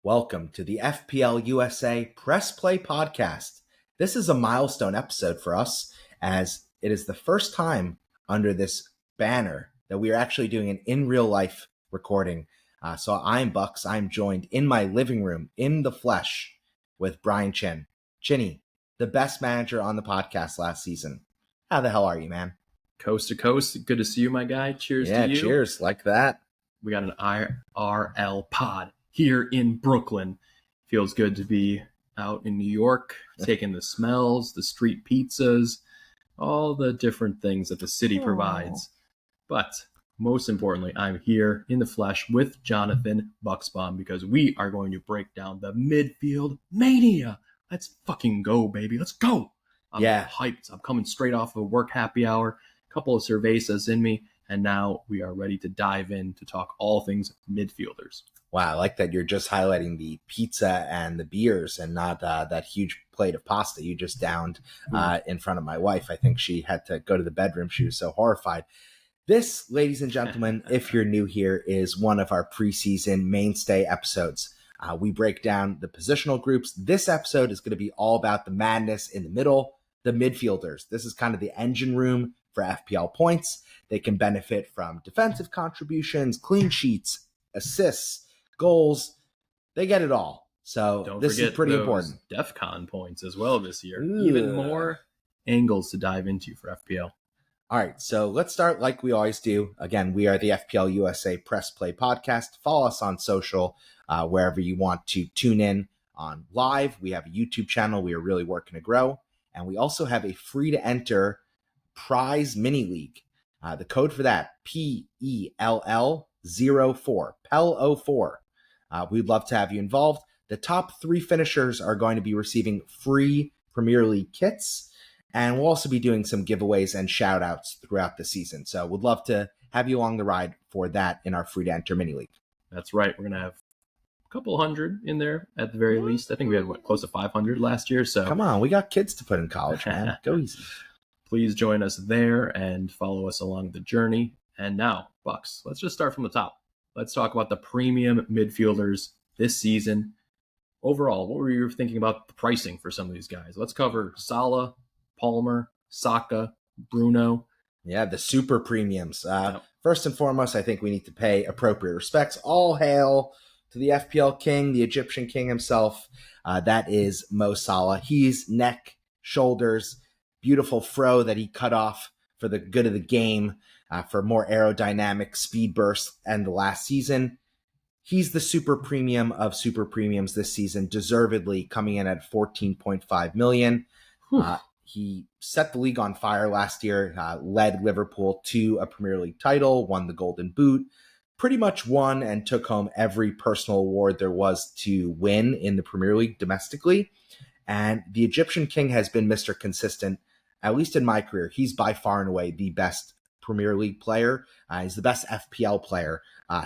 Welcome to the FPLUSA Press Play Podcast. This is a milestone episode for us, as it is the first time under this banner that we are actually doing an in real life recording. So I'm Bucks. I'm joined in my living room in the flesh with Brian Chin. Chinny, the best manager on the podcast last season. How the hell are you, man? Coast to coast. Good to see you, my guy. Cheers to you. Yeah, cheers. Like that. We got an IRL pod here in Brooklyn. Feels good to be out in New York, taking the smells, the street pizzas, all the different things that the city provides. But most importantly, I'm here in the flesh with Jonathan Bucksbaum because we are going to break down the Midfield Mania. Let's fucking go, baby. Let's go. I'm hyped. I'm coming straight off of a work happy hour, a couple of cervezas in me, and now we are ready to dive in to talk all things midfielders. Wow, I like that you're just highlighting the pizza and the beers and not that huge plate of pasta you just downed in front of my wife. I think she had to go to the bedroom. She was so horrified. This, ladies and gentlemen, if you're new here, is one of our preseason mainstay episodes. We break down the positional groups. This episode is going to be all about the madness in the middle, the midfielders. This is kind of the engine room for FPL points. They can benefit from defensive contributions, clean sheets, assists, goals. They get it all. So Don't this forget is pretty those important. DEFCON points as well this year. Even more angles to dive into for FPL. All right, so let's start like we always do. Again, we are the FPLUSA Press Play Podcast. Follow us on social, wherever you want to tune in on live. We have a YouTube channel we are really working to grow. And we also have a free-to-enter prize mini league. The code for that, PELL04, PEL04. We'd love to have you involved. The top 3 finishers are going to be receiving free Premier League kits, and we'll also be doing some giveaways and shout outs throughout the season. So we'd love to have you along the ride for that in our free to enter mini league. That's right. We're going to have a couple hundred in there at the very least. I think we had close to 500 last year. So come on, we got kids to put in college, man. Go easy. Please join us there and follow us along the journey. And now, Bucks, let's just start from the top. Let's talk about the premium midfielders this season. Overall, what were you thinking about the pricing for some of these guys? Let's cover Salah, Palmer, Saka, Bruno. Yeah, the super premiums. First and foremost, I think we need to pay appropriate respects. All hail to the FPL king, the Egyptian king himself. That is Mo Salah. He's neck, shoulders, beautiful fro that he cut off for the good of the game, for more aerodynamic speed bursts and the last season. He's the super premium of super premiums this season, deservedly coming in at 14.5 million. He set the league on fire last year, led Liverpool to a Premier League title, won the Golden Boot, pretty much won and took home every personal award there was to win in the Premier League domestically. And the Egyptian king has been Mr. Consistent, at least in my career. He's by far and away the best Premier League player. He's the best FPL player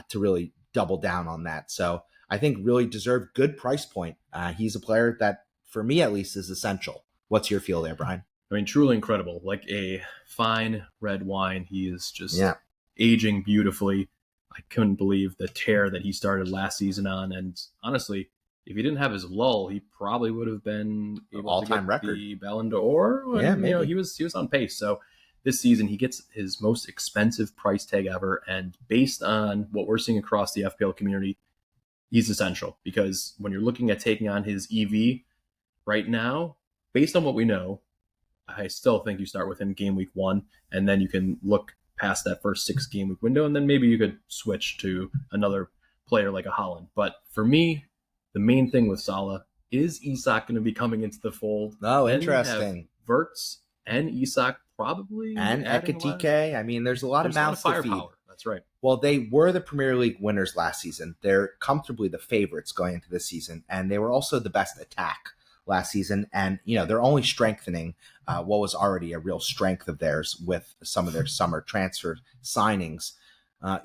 to really double down on that. So I think really deserved good price point. He's a player that, for me at least, is essential. What's your feel there, Brian? I mean, truly incredible. Like a fine red wine. He is just aging beautifully. I couldn't believe the tear that he started last season on. And honestly, if he didn't have his lull, he probably would have been able all-time to get record. the Ballon d'Or. Yeah, maybe. You know, he was on pace. So this season, he gets his most expensive price tag ever. And based on what we're seeing across the FPL community, he's essential. Because when you're looking at taking on his EV right now, based on what we know, I still think you start within game week 1, and then you can look past that first 6 game week window, and then maybe you could switch to another player like a Haaland. But for me, the main thing with Salah is Isak going to be coming into the fold. Oh, interesting. Verts and Isak probably. And Ekitike. I mean, there's a lot of mouths to feed. That's right. Well, they were the Premier League winners last season. They're comfortably the favorites going into this season, and they were also the best attack last season. And, you know, they're only strengthening what was already a real strength of theirs with some of their summer transfer signings.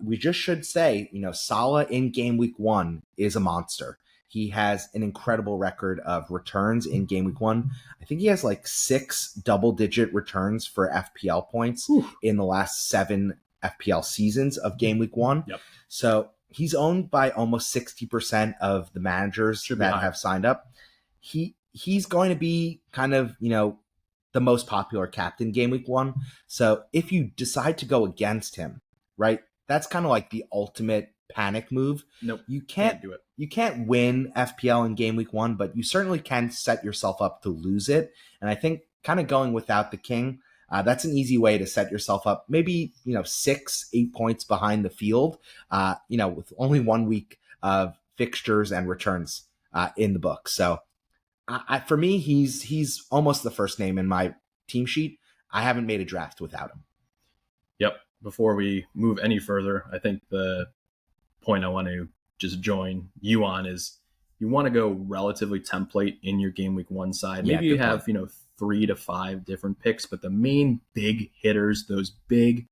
We just should say, you know, Salah in game week 1 is a monster. He has an incredible record of returns in game week 1. I think he has like 6 double-digit returns for FPL points in the last 7 FPL seasons of game week 1. Yep. So he's owned by almost 60% of the managers that have signed up. He's going to be kind of, the most popular captain game week 1. So if you decide to go against him, right, that's kind of like the ultimate panic move. Nope. You can't do it. You can't win FPL in game week 1, but you certainly can set yourself up to lose it. And I think kind of going without the king, that's an easy way to set yourself up. Maybe, 6-8 points behind the field, with only 1 week of fixtures and returns in the book. So for me, he's almost the first name in my team sheet. I haven't made a draft without him. Yep. Before we move any further, I think the point I want to just join you on is you want to go relatively template in your game week 1 side. Maybe you have, 3 to 5 different picks, but the main big hitters, those big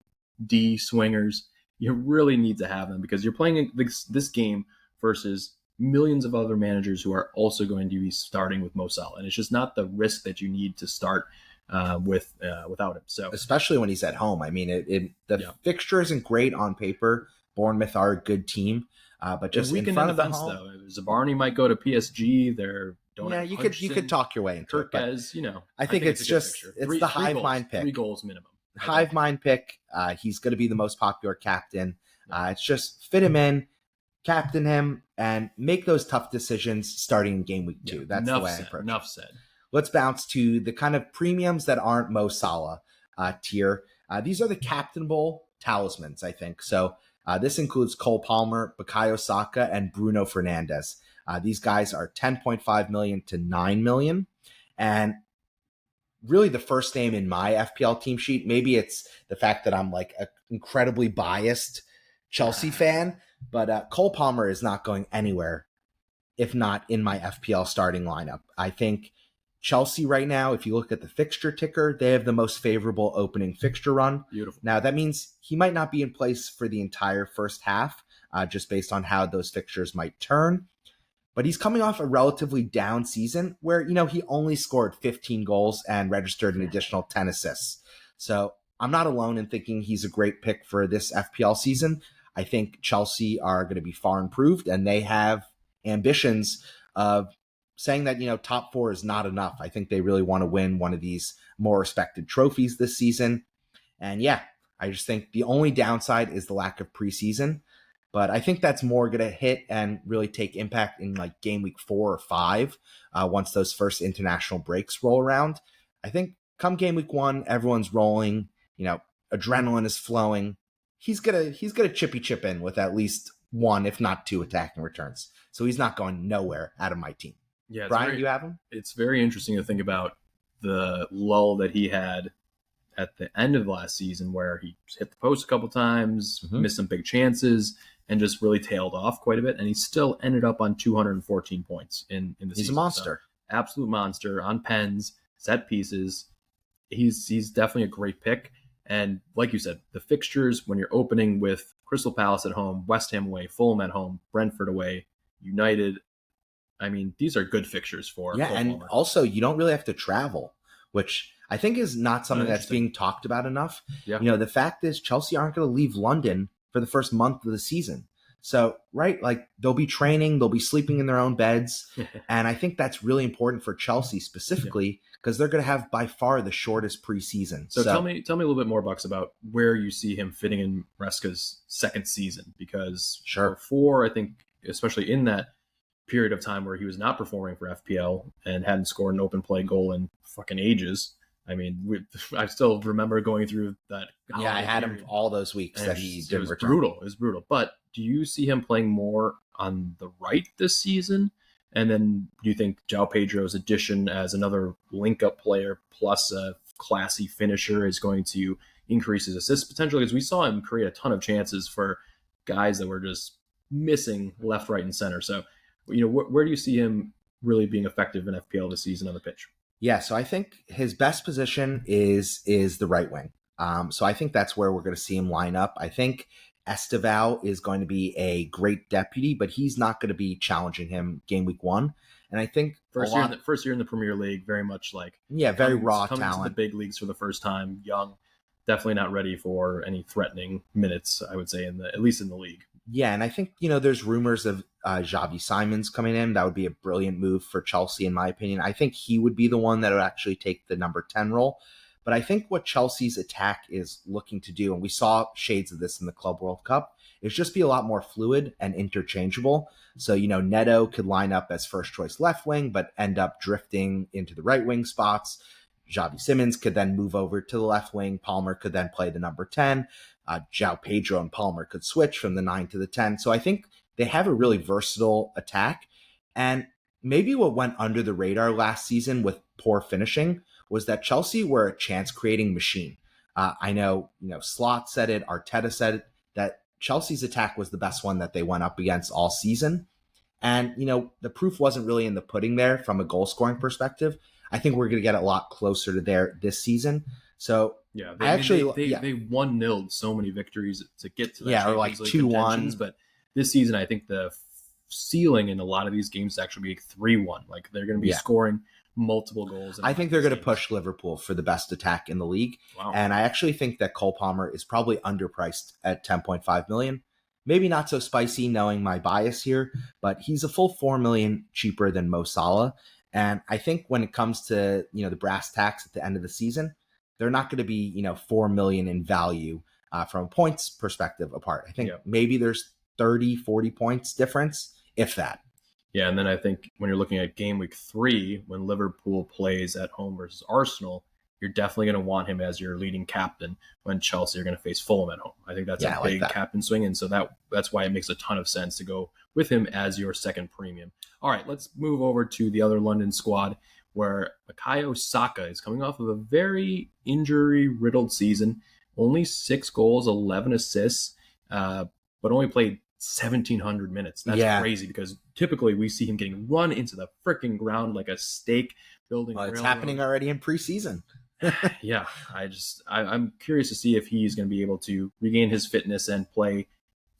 D swingers, you really need to have them because you're playing this game versus millions of other managers who are also going to be starting with Mo Salah. And it's just not the risk that you need to start without him. So especially when he's at home. I mean, the fixture isn't great on paper. Bournemouth are a good team, but just in front of the home, though, Zabarni might go to PSG. You could talk your way into it. But I think it's the hive mind pick. 3 goals minimum. Hive mind pick. He's going to be the most popular captain. It's just fit him in, captain him, and make those tough decisions starting in game week 2. That's the way I approach it. Enough said. Let's bounce to the kind of premiums that aren't Mo Salah tier. These are the captainable talismans, I think. So this includes Cole Palmer, Bukayo Saka, and Bruno Fernandes. These guys are 10.5 million to 9 million. And really the first name in my FPL team sheet, maybe it's the fact that I'm like an incredibly biased Chelsea fan, but Cole Palmer is not going anywhere if not in my FPL starting lineup. I think Chelsea right now, if you look at the fixture ticker, they have the most favorable opening fixture run. Beautiful. Now, that means he might not be in place for the entire first half, just based on how those fixtures might turn. But he's coming off a relatively down season where, he only scored 15 goals and registered an additional 10 assists. So I'm not alone in thinking he's a great pick for this FPL season. I think Chelsea are going to be far improved, and they have ambitions of saying that, top 4 is not enough. I think they really want to win one of these more respected trophies this season. And I just think the only downside is the lack of preseason. But I think that's more going to hit and really take impact in like game week 4 or 5 once those first international breaks roll around. I think come game week 1, everyone's rolling, adrenaline is flowing. He's gonna chippy chip in with at least 1, if not 2 attacking returns. So he's not going nowhere out of my team. Yeah, Brian, you have him? It's very interesting to think about the lull that he had at the end of last season where he hit the post a couple times, missed some big chances, and just really tailed off quite a bit. And he still ended up on 214 points in the season. He's a monster. So, absolute monster on pens, set pieces. He's definitely a great pick. And like you said, the fixtures when you're opening with Crystal Palace at home, West Ham away, Fulham at home, Brentford away, United. I mean, these are good fixtures for and Palmer. Also you don't really have to travel, which I think is not something that's being talked about enough. Yeah. The fact is Chelsea aren't going to leave London for the first month of the season. So, right, like they'll be training, they'll be sleeping in their own beds. And I think that's really important for Chelsea specifically because they're going to have by far the shortest preseason. So tell me a little bit more, Bucks, about where you see him fitting in Reska's second season, because before, I think, especially in that period of time where he was not performing for FPL and hadn't scored an open play goal in fucking ages. I mean, I still remember going through that. Yeah, I had him all those weeks that he didn't return. Brutal. It was brutal. But do you see him playing more on the right this season? And then do you think João Pedro's addition as another link-up player plus a classy finisher is going to increase his assist potential? Because we saw him create a ton of chances for guys that were just missing left, right, and center. So, where do you see him really being effective in FPL this season on the pitch? Yeah, so I think his best position is the right wing. So I think that's where we're going to see him line up. I think Esteval is going to be a great deputy, but he's not going to be challenging him game week 1. And I think first year in the Premier League, very much like very raw coming talent. To the big leagues for the first time, young, definitely not ready for any threatening minutes. I would say at least in the league. Yeah, and I think, there's rumors of Xavi Simons coming in. That would be a brilliant move for Chelsea, in my opinion. I think he would be the one that would actually take the number 10 role. But I think what Chelsea's attack is looking to do, and we saw shades of this in the Club World Cup, is just be a lot more fluid and interchangeable. So, Neto could line up as first choice left wing, but end up drifting into the right wing spots. Xavi Simons could then move over to the left wing. Palmer could then play the number 10. João Pedro and Palmer could switch from the 9 to the 10. So I think they have a really versatile attack. And maybe what went under the radar last season with poor finishing was that Chelsea were a chance-creating machine. I know, Slot said it, Arteta said it, that Chelsea's attack was the best one that they went up against all season. And, the proof wasn't really in the pudding there from a goal-scoring perspective. I think we're going to get a lot closer to there this season. So yeah, they 1-0'd so many victories to get to that. Yeah, or like 2-1. But this season, I think the ceiling in a lot of these games is actually be 3-1. Like they're going to be scoring multiple goals. I think they're going to push Liverpool for the best attack in the league. Wow. And I actually think that Cole Palmer is probably underpriced at 10.5 million. Maybe not so spicy knowing my bias here, but he's a full 4 million cheaper than Mo Salah. And I think when it comes to, the brass tacks at the end of the season, they're not going to be, 4 million in value from a points perspective apart. I think maybe there's 30, 40 points difference, if that. Yeah, and then I think when you're looking at game week 3, when Liverpool plays at home versus Arsenal, you're definitely going to want him as your leading captain when Chelsea are going to face Fulham at home. I think that's a big captain swing, and so that's why it makes a ton of sense to go with him as your second premium. All right, let's move over to the other London squad where Bukayo Saka is coming off of a very injury-riddled season. Only 6 goals, 11 assists, but only played 1,700 minutes. That's crazy because typically we see him getting run into the freaking ground like a steak building. Well, it's happening already in preseason. Yeah, I'm curious to see if he's going to be able to regain his fitness and play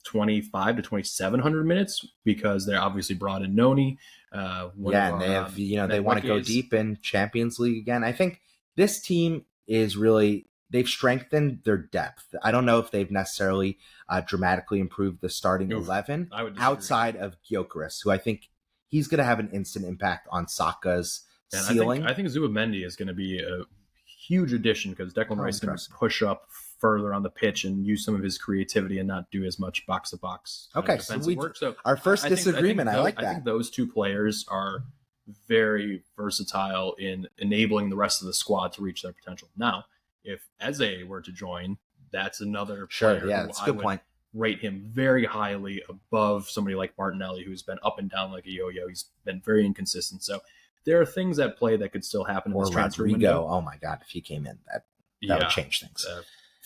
25 to 2,700 minutes because they're obviously brought in Noni. And they have, they want to go deep in Champions League again. I think this team is really, they've strengthened their depth. I don't know if they've necessarily dramatically improved the starting 11 outside of Gyökeres, who I think he's going to have an instant impact on Saka's ceiling. I think Zubimendi is going to be a huge addition because Declan Rice can push up further on the pitch and use some of his creativity and not do as much box-to-box defensive work. So our first disagreement, I like that. I think those two players are very versatile in enabling the rest of the squad to reach their potential. Now, if Eze were to join, that's another player that's a good point. Rate him very highly above somebody like Martinelli, who's been up and down like a yo-yo. He's been very inconsistent. So there are things at play that could still happen in this transfer window. Oh my God, if he came in, that would change things.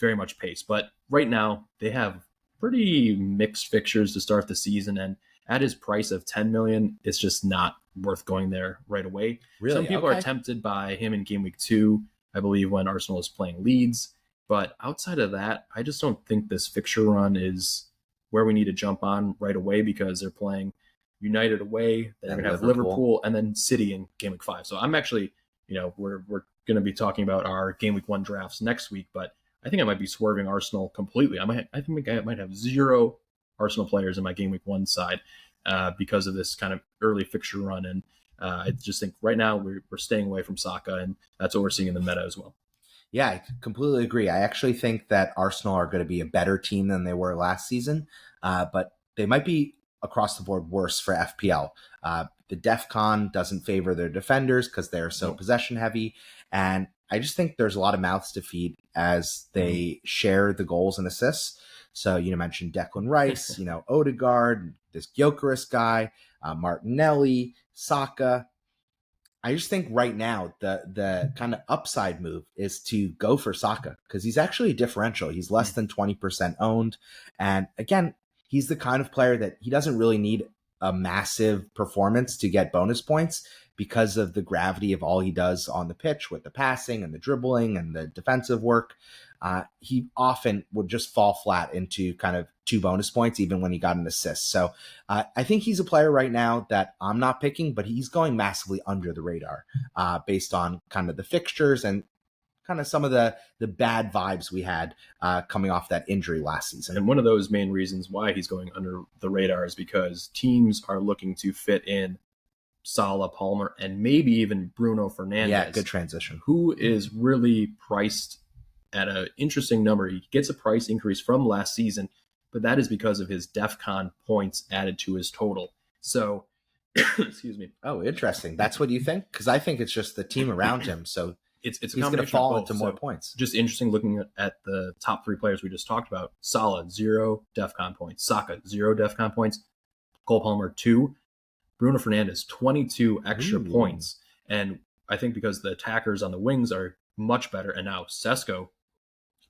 Very much pace. But right now, they have pretty mixed fixtures to start the season. And at his price of 10 million, it's just not worth going there right away. Really? Some people are tempted by him in game week 2, I believe, when Arsenal is playing Leeds. But outside of that, I just don't think this fixture run is where we need to jump on right away because they're playing United away, then they're going to have Liverpool, and then City in game week 5. So I'm actually, we're going to be talking about our game week 1 drafts next week, but I think I might be swerving Arsenal completely. I think I might have 0 Arsenal players in my game week 1 side because of this kind of early fixture run. And I just think right now we're staying away from Saka, and that's what we're seeing in the meta as well. Yeah, I completely agree. I actually think that Arsenal are going to be a better team than they were last season, but they might be across the board worse for FPL. The DEFCON doesn't favor their defenders because they're so possession heavy. And I just think there's a lot of mouths to feed as they share the goals and assists. So, mentioned Declan Rice, Odegaard, this Gyökeres guy, Martinelli, Saka. I just think right now the kind of upside move is to go for Saka because he's actually a differential. He's less than 20% owned. And again, he's the kind of player that he doesn't really need a massive performance to get bonus points because of the gravity of all he does on the pitch with the passing and the dribbling and the defensive work. He often would just fall flat into kind of 2 bonus points, even when he got an assist. So I think he's a player right now that I'm not picking, but he's going massively under the radar based on kind of the fixtures and kind of some of the bad vibes we had coming off that injury last season. And one of those main reasons why he's going under the radar is because teams are looking to fit in Salah, Palmer, and maybe even Bruno Fernandes. Yeah, good transition. Who is really priced at an interesting number. He gets a price increase from last season, but that is because of his DEFCON points added to his total. So, excuse me. Oh, interesting. That's what you think? Because I think it's just the team around him. So it's he's going to fall into more points. Just interesting looking at the top 3 players we just talked about. Salah, 0 DEFCON points. Saka, 0 DEFCON points. Cole Palmer, 2. Bruno Fernandes, 22 extra points. And I think because the attackers on the wings are much better, and now Sesko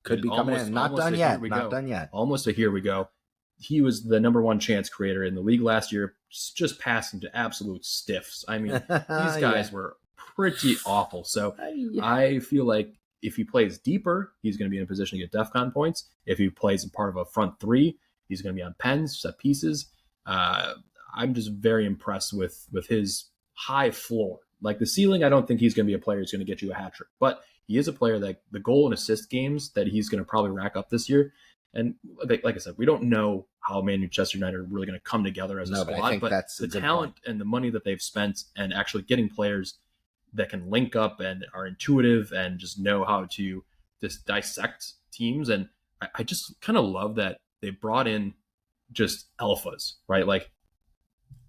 could be coming in. Not done yet. Not done yet. Almost a here we go. He was the number 1 chance creator in the league last year, just passing to absolute stiffs. I mean, these guys were pretty awful. So I feel like if he plays deeper, he's going to be in a position to get DEFCON points. If he plays in part of a front 3, he's going to be on pens, set pieces. I'm just very impressed with his high floor. Like the ceiling, I don't think he's going to be a player who's going to get you a hat trick, but he is a player that the goal and assist games that he's going to probably rack up this year. And like I said, we don't know how Manchester United are really going to come together as a squad, but that's the talent and the money that they've spent and actually getting players that can link up and are intuitive and just know how to just dissect teams. And I just kind of love that they brought in just alphas, right? Like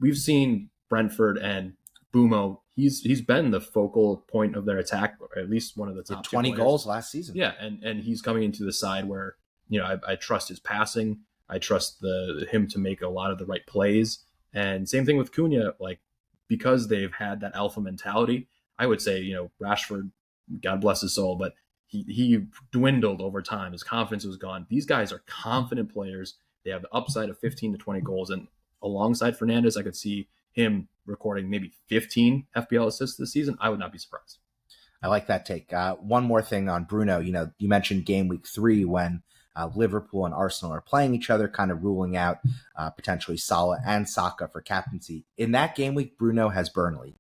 we've seen Brentford and Bumo. He's been the focal point of their attack, or at least one of the top 20 goals last season. Yeah, and he's coming into the side where, you know, I trust his passing. I trust him to make a lot of the right plays. And same thing with Cunha, like because they've had that alpha mentality, I would say, you know, Rashford, God bless his soul, but he dwindled over time. His confidence was gone. These guys are confident players. They have the upside of 15 to 20 goals. And alongside Fernandes, I could see him recording maybe 15 FPL assists this season. I would not be surprised. I like that take. One more thing on Bruno. You know, you mentioned game week 3 when Liverpool and Arsenal are playing each other, kind of ruling out potentially Salah and Saka for captaincy. In that game week, Bruno has Burnley.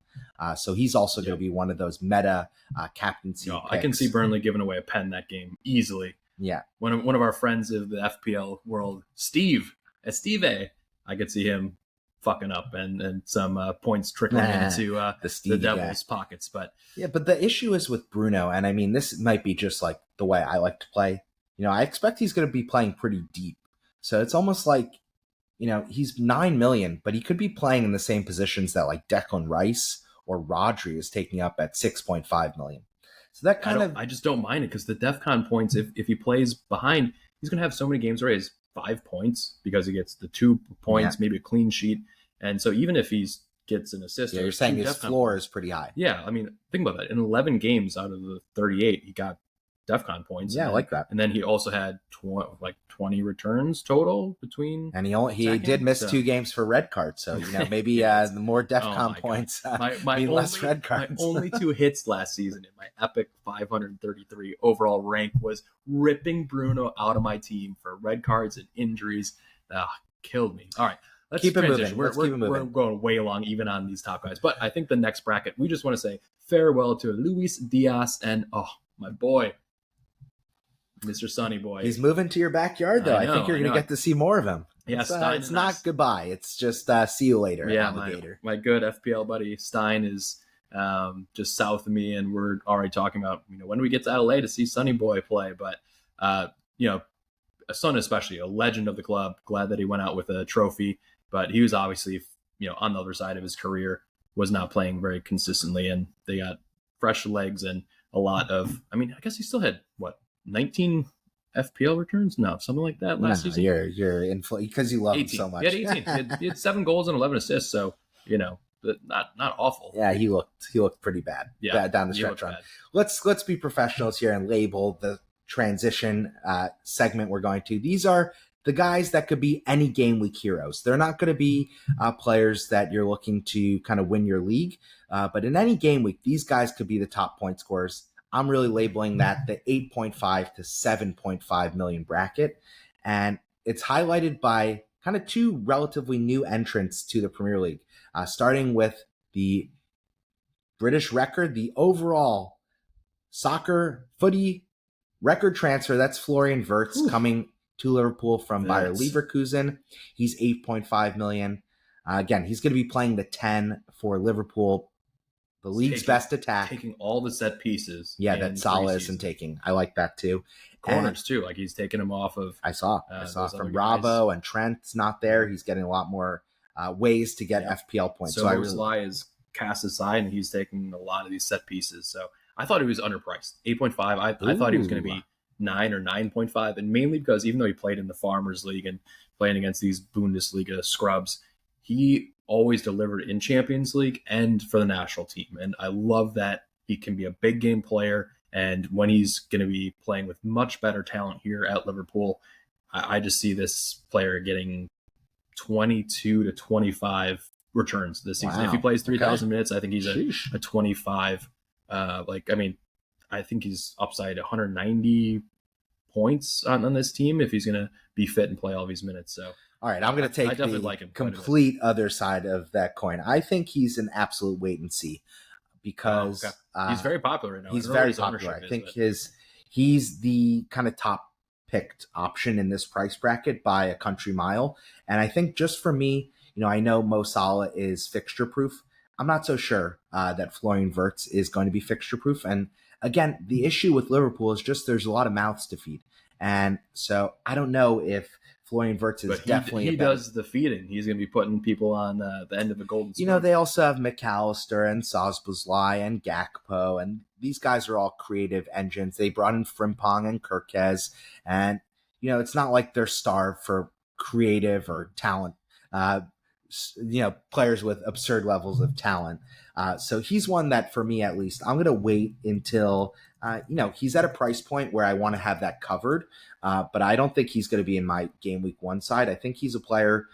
So he's also going to be one of those meta captaincy picks. I can see Burnley giving away a pen that game easily. Yeah. One of our friends of the FPL world, Steve, I could see him fucking up and some points trickling into the Devils' pockets. But the issue is with Bruno, and I mean, this might be just like the way I like to play. You know, I expect he's going to be playing pretty deep. So it's almost like, you know, he's 9 million, but he could be playing in the same positions that like Declan Rice or Rodri is taking up at 6.5 million. So that I just don't mind it because the DEFCON points, if he plays behind, he's going to have so many games where he has 5 points because he gets the 2 points, maybe a clean sheet. And so even if he gets an assist, you're saying his floor is pretty high. Yeah, I mean, think about that. In 11 games out of the 38, he got DEFCON points. Yeah, I like that. And then he also had 20 returns total between. And he did miss 2 games for red cards. So, you know, maybe the more DEFCON points mean less red cards. My only 2 hits last season in my epic 533 overall rank was ripping Bruno out of my team for red cards and injuries. Killed me. All right. Let's keep it transition. moving. We're going way long even on these top guys. But I think the next bracket, we just want to say farewell to Luis Diaz and, my boy, Mr. Sonny Boy. He's moving to your backyard, though. I think you're going to get to see more of him. Yeah, it's not goodbye. It's just see you later, alligator. My good FPL buddy Stein is just south of me, and we're already talking about, you know, when do we get to LA to see Sonny Boy play? But, you know, Son especially, a legend of the club. Glad that he went out with a trophy. But he was obviously, you know, on the other side of his career, was not playing very consistently, and they got fresh legs and a lot of, I mean, I guess he still had, 19 FPL returns? No, something like that last season. You're in because you love 18. him so much. He had 18. He had 7 goals and 11 assists, so, you know, not awful. Yeah, he looked pretty bad. Yeah, down the stretch run. Let's be professionals here and label the transition segment we're going to. These are the guys that could be any game week heroes. They're not going to be players that you're looking to kind of win your league, but in any game week, these guys could be the top point scorers. I'm really labeling that the 8.5 to 7.5 million bracket, and it's highlighted by kind of 2 relatively new entrants to the Premier League, starting with the British record, the overall soccer, footy, record transfer. That's Florian Wirtz coming to Liverpool from Bayer Leverkusen. He's 8.5 million. Again, he's going to be playing the 10 for Liverpool, the league's best attack. Taking all the set pieces. Yeah, that Salah isn't taking. I like that too. Corners too, like he's taking them off of. I saw from Bravo and Trent's not there. He's getting a lot more ways to get FPL points. So Sly is cast aside, and he's taking a lot of these set pieces. So I thought he was underpriced. 8.5. I thought he was going to be 9 or 9.5, and mainly because even though he played in the Farmers League and playing against these Bundesliga scrubs, he always delivered in Champions League and for the national team. And I love that he can be a big game player. And when he's going to be playing with much better talent here at Liverpool, I just see this player getting 22 to 25 returns this season. Wow. If he plays 3,000 minutes, I think he's a 25. I think he's upside 190 points on this team if he's going to be fit and play all these minutes. So, all right, I'm going to take the complete other side of that coin. I think he's an absolute wait and see because he's very popular right now. He's very popular. I think he's the kind of top picked option in this price bracket by a country mile. And I think just for me, I know Mo Salah is fixture proof. I'm not so sure that Florian Wirtz is going to be fixture proof. And again, the issue with Liverpool is just there's a lot of mouths to feed. And so I don't know if Florian Wirtz is definitely he does the feeding. He's going to be putting people on the end of the golden spoon. They also have McAllister and Szoboszlai and Gakpo, and these guys are all creative engines. They brought in Frimpong and Kirkez, and it's not like they're starved for creative or talent. Players with absurd levels of talent. So he's one that, for me at least, I'm going to wait until, he's at a price point where I want to have that covered. But I don't think he's going to be in my game week 1 side. I think he's a player.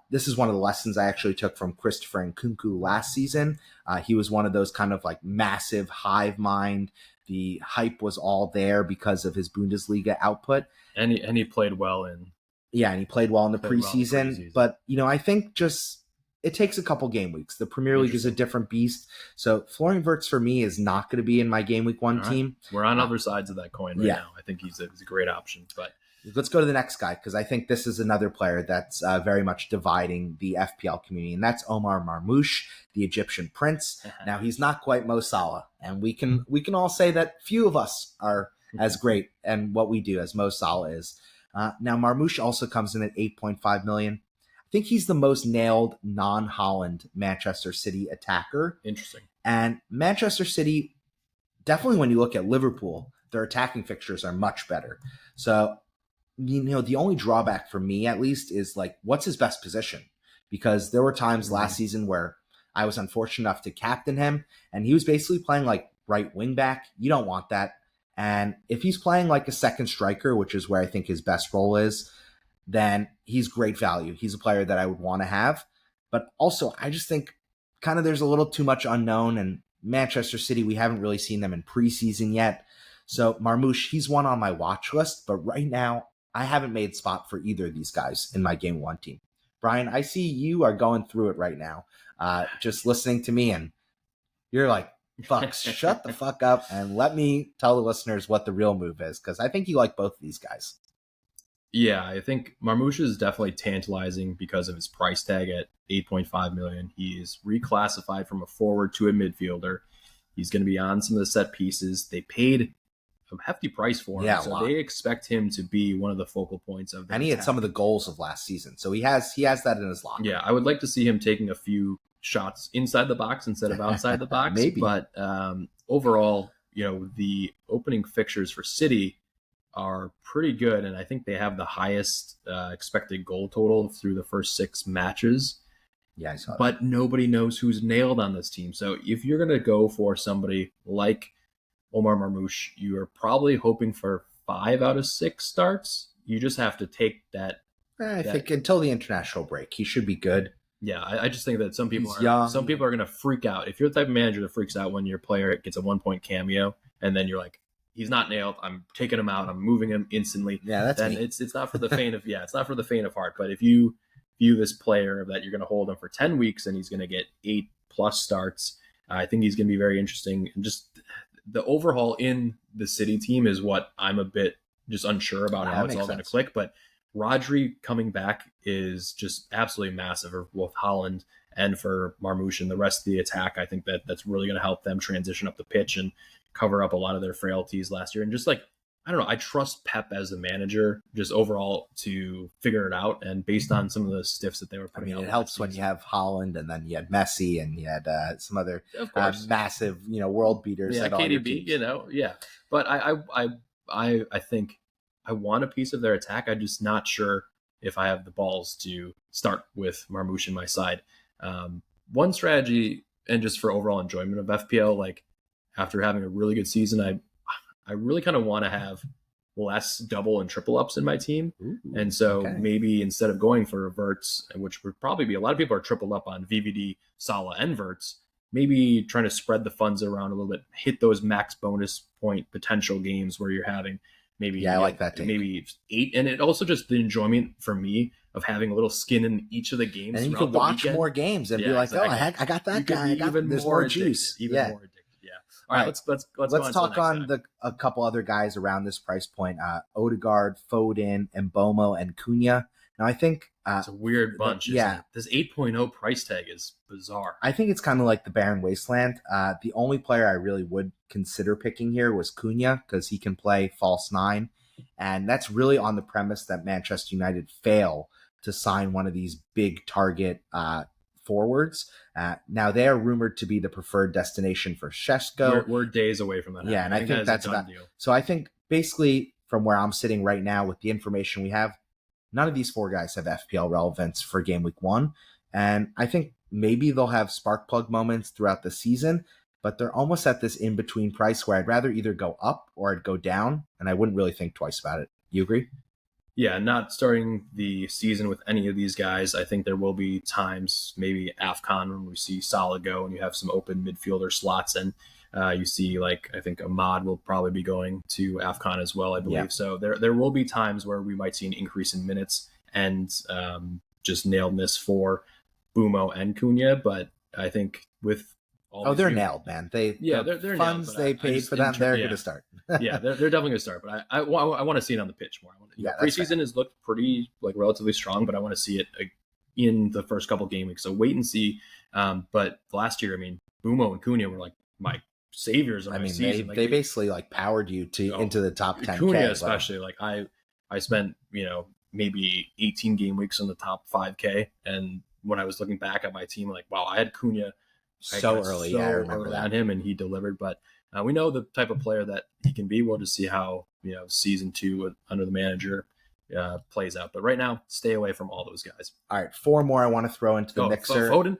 This is one of the lessons I actually took from Christopher Nkunku last season. He was one of those kind of like massive hive mind. The hype was all there because of his Bundesliga output. And he played well in. Yeah, and he played well in the preseason. But, I think just it takes a couple game weeks. The Premier League is a different beast. So Florian Wirtz for me is not going to be in my game week 1 team. We're on other sides of that coin right now. I think he's a great option. But let's go to the next guy because I think this is another player that's very much dividing the FPL community, and that's Omar Marmoush, the Egyptian prince. Now, he's not quite Mo Salah, and we can all say that few of us are as great and what we do as Mo Salah is. Now, Marmoush also comes in at 8.5 million. I think he's the most nailed non-Holland Manchester City attacker. Interesting. And Manchester City, definitely when you look at Liverpool, their attacking fixtures are much better. So, the only drawback for me, at least, is like, what's his best position? Because there were times last season where I was unfortunate enough to captain him, and he was basically playing like right wing back. You don't want that. And if he's playing like a second striker, which is where I think his best role is, then he's great value. He's a player that I would want to have. But also, I just think kind of there's a little too much unknown. And Manchester City, we haven't really seen them in preseason yet. So Marmoush, he's one on my watch list. But right now, I haven't made spot for either of these guys in my game 1 team. Brian, I see you are going through it right now, just listening to me. And you're like, fuck, shut the fuck up and let me tell the listeners what the real move is, because I think you like both of these guys. Yeah, I think Marmoush is definitely tantalizing because of his price tag at 8.5 million. He is reclassified from a forward to a midfielder. He's going to be on some of the set pieces. They paid a hefty price for him, so they expect him to be one of the focal points of. And he had some of the goals of last season, so he has that in his locker. Yeah, I would like to see him taking a few shots inside the box instead of outside the box. Maybe. But overall, the opening fixtures for City are pretty good, and I think they have the highest expected goal total through the first 6 matches. Yeah, I saw that. But nobody knows who's nailed on this team. So if you're going to go for somebody like Omar Marmoush, you are probably hoping for 5 out of 6 starts. You just have to take that. I think until the international break, he should be good. Yeah, I just think that some people are going to freak out. If you're the type of manager that freaks out when your player gets a 1-point cameo, and then you're like, he's not nailed, I'm taking him out, I'm moving him instantly. Yeah, that's then me. It's not for the faint of it's not for the faint of heart. But if you view this player that you're going to hold him for 10 weeks and he's going to get 8+ starts, I think he's going to be very interesting. And just the overhaul in the City team is what I'm a bit just unsure about how it's all going to click. But Rodri coming back is just absolutely massive for both Haaland and for Marmoush and the rest of the attack. I think that's really going to help them transition up the pitch and cover up a lot of their frailties last year. And just like, I don't know, I trust Pep as the manager just overall to figure it out. And based on some of the stiffs that they were putting out. It helps when you have Haaland and then you had Messi and you had some other massive, world beaters. Yeah, KDB, yeah. But I think I want a piece of their attack. I'm just not sure if I have the balls to start with Marmoush in my side. One strategy, and just for overall enjoyment of FPL, like after having a really good season, I really kind of want to have less double and triple ups in my team. Ooh, and so maybe instead of going for Verts, which would probably be a lot of people are tripled up on VVD, Salah, and Verts, maybe trying to spread the funds around a little bit, hit those max bonus point potential games where you're having maybe I like that take. Maybe 8, and it also just the enjoyment for me of having a little skin in each of the games, and you can watch more games and be like, exactly. Oh, I got that guy. There's more juice. More addicted. Yeah. All right, let's talk on a couple other guys around this price point. Odegaard, Foden, Mbomo, and Cunha. Now I think it's a weird bunch. This 8.0 price tag is bizarre. I think it's kind of like the barren wasteland. The only player I really would consider picking here was Cunha because he can play false 9, and that's really on the premise that Manchester United fail to sign one of these big target forwards. Now they are rumored to be the preferred destination for Šeško. We're days away from that. Yeah, and I think that's about deal. So I think basically from where I'm sitting right now with the information we have, none of these 4 guys have FPL relevance for game week 1. And I think maybe they'll have spark plug moments throughout the season, but they're almost at this in-between price where I'd rather either go up or I'd go down, and I wouldn't really think twice about it. You agree? Yeah, not starting the season with any of these guys. I think there will be times, maybe AFCON, when we see Salah go and you have some open midfielder slots, and you see, like, I think Ahmad will probably be going to AFCON as well, I believe. Yeah. So there will be times where we might see an increase in minutes and just nailed-ness for Bumo and Cunha, but I think with they're nailed, man. They're funds nailed, they paid for them. They're going to start. Yeah, they're definitely going to start. But I want to see it on the pitch more. Preseason has looked pretty relatively strong, but I want to see it in the first couple game weeks. So wait and see. But last year, Bumo and Cunha were like my saviors of my season. They basically powered you into the top 10. Cunha especially. Like I spent maybe 18 game weeks in the top 5K, and when I was looking back at my team, like, wow, I had Cunha so early. I remember that on him, and he delivered. But we know the type of player that he can be. We'll just see how season 2 under the manager plays out. But right now, stay away from all those guys. All right, 4 more I want to throw into the mixer. Foden.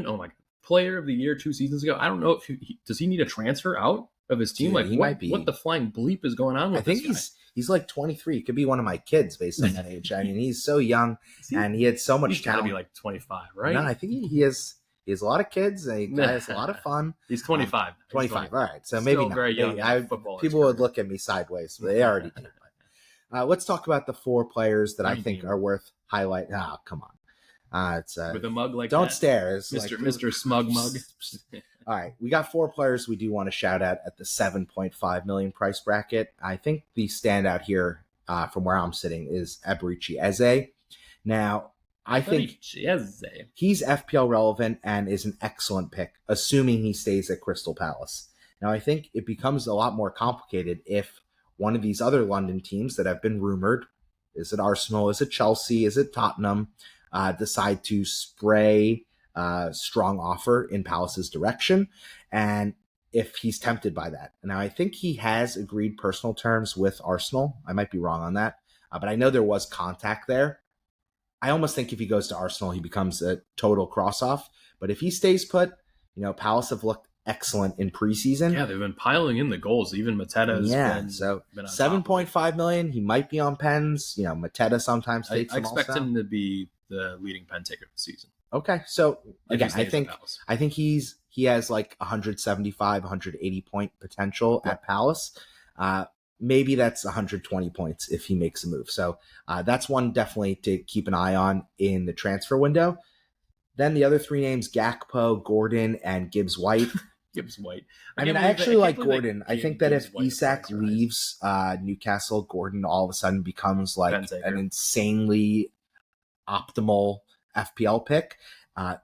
Oh my God, player of the year 2 seasons ago. I don't know if does he need a transfer out of his team? Dude, what the flying bleep is going on with this guy? I think he's like 23. He could be one of my kids based on that age. He's so young, and he had so much talent. He's got to be like 25, right? No, I think he has. He has a lot of kids. He has a lot of fun. He's 25. 25. All right. So maybe not. Very young people would look at me sideways. But they already do. Let's talk about the 4 players that I think are worth highlighting. Oh, come on. It's with a mug like don't that. stare. It's Mr. Smug Mug. All right. We got 4 players we do want to shout out at the 7.5 million price bracket. I think the standout here from where I'm sitting is Eberechi Eze. Now, I think he's FPL relevant and is an excellent pick, assuming he stays at Crystal Palace. Now, I think it becomes a lot more complicated if one of these other London teams that have been rumored, is it Arsenal, is it Chelsea, is it Tottenham, decide to spray a strong offer in Palace's direction, and if he's tempted by that. Now, I think he has agreed personal terms with Arsenal. I might be wrong on that, but I know there was contact there. I almost think if he goes to Arsenal, he becomes a total cross-off. But if he stays put, Palace have looked excellent in preseason. Yeah, they've been piling in the goals. Even Mateta's been so 7.5 million. He might be on pens. Mateta sometimes takes them. I expect him to be the leading pen taker this season. Okay, so again, I think he has like 175, 180 point potential at Palace. Maybe that's 120 points if he makes a move. So that's one definitely to keep an eye on in the transfer window. Then the other 3 names, Gakpo, Gordon, and Gibbs-White. Gibbs White. I actually like Gordon. I think that if Isak leaves Newcastle, Gordon all of a sudden becomes like an insanely optimal FPL pick.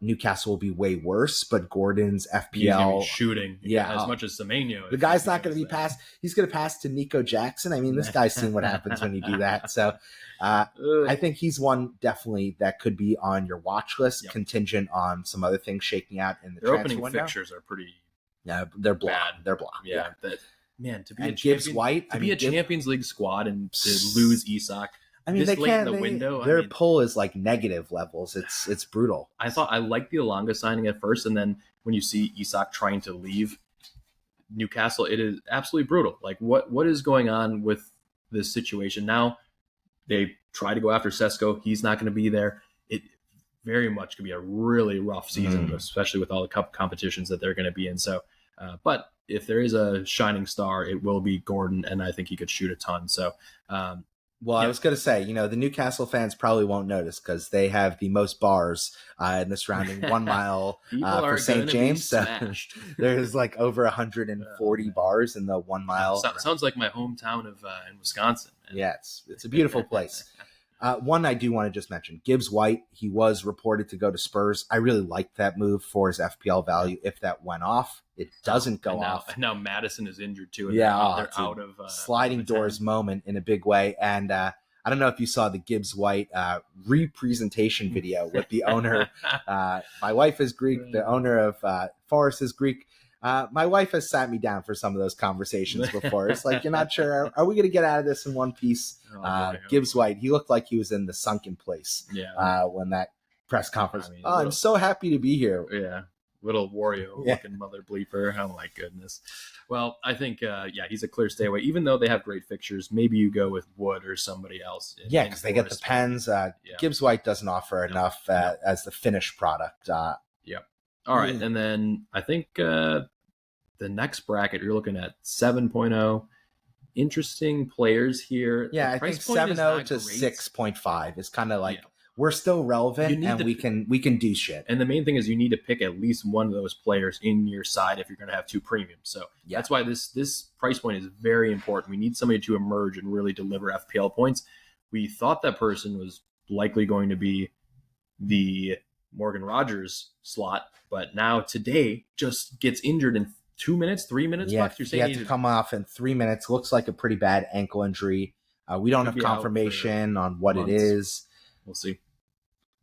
Newcastle will be way worse, but Gordon's FPL shooting, as much as Semenyo. The guy's not going to be passed. He's going to pass to Nico Jackson. I mean, this guy's seen what happens when you do that. So I think he's one definitely that could be on your watch list, contingent on some other things shaking out in the Their transfer opening window. Fixtures are pretty. Yeah, they're blah. Bad. They're blah. Yeah, man, to be and Gibbs White, to be a Champions League squad and to lose Isak. I mean, this they late can't. In the window, their pull is like negative levels. It's brutal. I liked the Elanga signing at first, and then when you see Isak trying to leave Newcastle, it is absolutely brutal. Like what is going on with this situation now? They try to go after Sesko. He's not going to be there. It very much could be a really rough season, especially with all the cup competitions that they're going to be in. So, but if there is a shining star, it will be Gordon, and I think he could shoot a ton. So. I was going to say, the Newcastle fans probably won't notice because they have the most bars in the surrounding 1 mile for St. James. So there's like over 140 bars in the 1 mile. Sounds like my hometown of in Wisconsin. Man. Yeah, it's a beautiful place. One I do want to just mention, Gibbs White. He was reported to go to Spurs. I really liked that move for his FPL value. If that went off, it doesn't go off. And now Madison is injured too. And they're out of sliding doors moment in a big way. And I don't know if you saw the Gibbs White representation video with the owner. My wife is Greek. The owner of Forest is Greek. My wife has sat me down for some of those conversations before. It's like, you're not sure. Are we going to get out of this in one piece? Gibbs White, he looked like he was in the sunken place when that press conference. I'm so happy to be here. Yeah. Little Wario-looking mother bleeper. Oh, my goodness. Well, I think, he's a clear stay away. Even though they have great fixtures, maybe you go with Wood or somebody else. Because they get the pens. Gibbs White doesn't offer enough as the finished product. All right, and then I think the next bracket, you're looking at 7.0. Interesting players here. Yeah, I think 7.0 to 6.5 is kind of like we're still relevant and we can do shit. And the main thing is you need to pick at least one of those players in your side if you're going to have two premiums. So that's why this price point is very important. We need somebody to emerge and really deliver FPL points. We thought that person was likely going to be the Morgan Rogers slot, but now today just gets injured in 2 minutes, 3 minutes left. You're saying he had to come off in 3 minutes. Looks like a pretty bad ankle injury. We don't have confirmation on what it is. We'll see.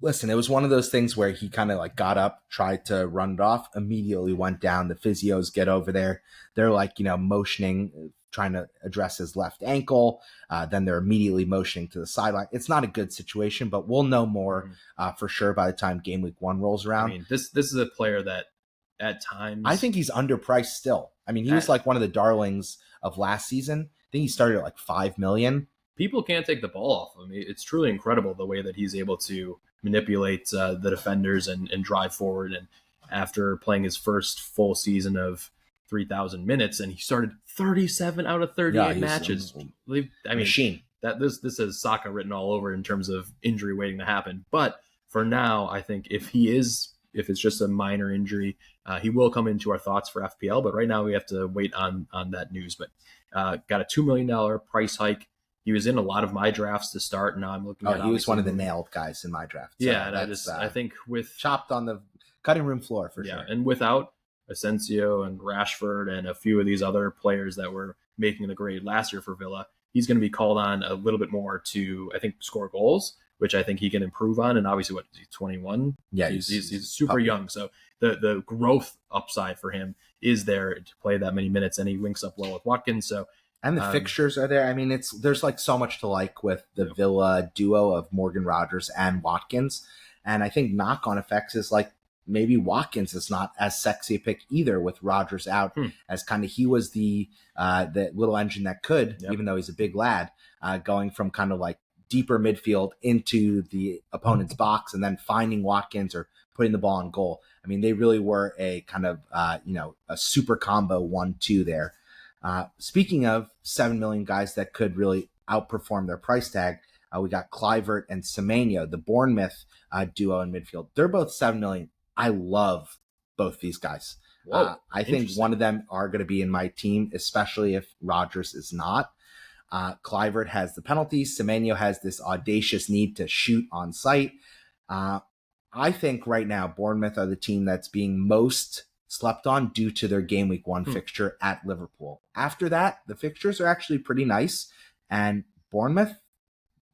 Listen, it was one of those things where he kind of like got up, tried to run it off, immediately went down. The physios get over there. They're like, motioning, trying to address his left ankle. Then they're immediately motioning to the sideline. It's not a good situation, but we'll know more for sure by the time game week 1 rolls around. I mean, this is a player that at times I think he's underpriced still. I mean, he was like one of the darlings of last season. I think he started at like 5 million. People can't take the ball off him. It's truly incredible the way that he's able to manipulate the defenders and drive forward. And after playing his first full season of 3,000 minutes, and he started 37 out of 38 matches. Machine. This has Saka written all over in terms of injury waiting to happen. But for now, I think if it's just a minor injury, he will come into our thoughts for FPL. But right now we have to wait on that news. But got a $2 million price hike. He was in a lot of my drafts to start, and now I'm looking at. He was one of the nailed guys in my draft. So yeah, and I think with chopped on the cutting room floor for sure. And without Asensio and Rashford and a few of these other players that were making the grade last year for Villa, he's going to be called on a little bit more to, I think, score goals, which I think he can improve on. And obviously, what is he, 21? Yeah, he's super young, so the growth upside for him is there to play that many minutes, and he links up well with Watkins. So. And the fixtures are there. I mean, there's like so much to like with the Villa duo of Morgan Rogers and Watkins. And I think knock-on effects is like maybe Watkins is not as sexy a pick either with Rogers out as kind of he was the little engine that could, even though he's a big lad, going from kind of like deeper midfield into the opponent's box and then finding Watkins or putting the ball in goal. I mean, they really were a kind of, a super combo 1-2 there. Speaking of 7 million guys that could really outperform their price tag, we got Kluivert and Semenyo, the Bournemouth duo in midfield. They're both 7 million. I love both these guys. Whoa, I think one of them are going to be in my team, especially if Rodgers is not. Clivert has the penalties. Semenyo has this audacious need to shoot on sight. I think right now Bournemouth are the team that's being most slept on due to their game week 1 fixture at Liverpool. After that, the fixtures are actually pretty nice, and Bournemouth,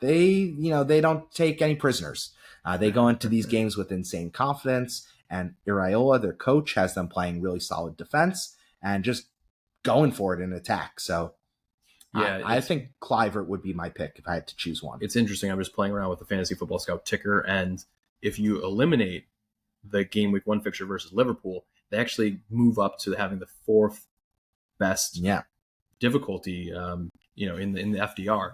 they don't take any prisoners. They go into these games with insane confidence, and Iraola, their coach, has them playing really solid defense and just going for it in attack. So yeah, I think Clivert would be my pick if I had to choose one. It's interesting. I'm just playing around with the Fantasy Football Scout ticker, and if you eliminate the game week 1 fixture versus Liverpool, they actually move up to having the 4th best difficulty, in the FDR.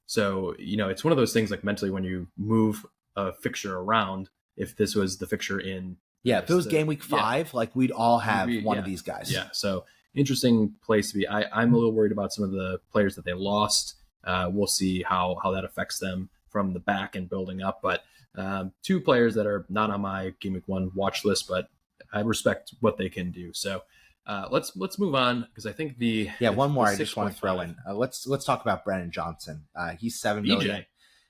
So, it's one of those things like mentally when you move a fixture around, if this was the fixture in... Yeah, if it was game week 5, like we'd all have one of these guys. Yeah, so interesting place to be. I'm a little worried about some of the players that they lost. We'll see how that affects them from the back and building up. But 2 players that are not on my game week 1 watch list, but I respect what they can do. So let's move on, because I think one more I just want to throw in. Let's talk about Brennan Johnson. He's $7 million.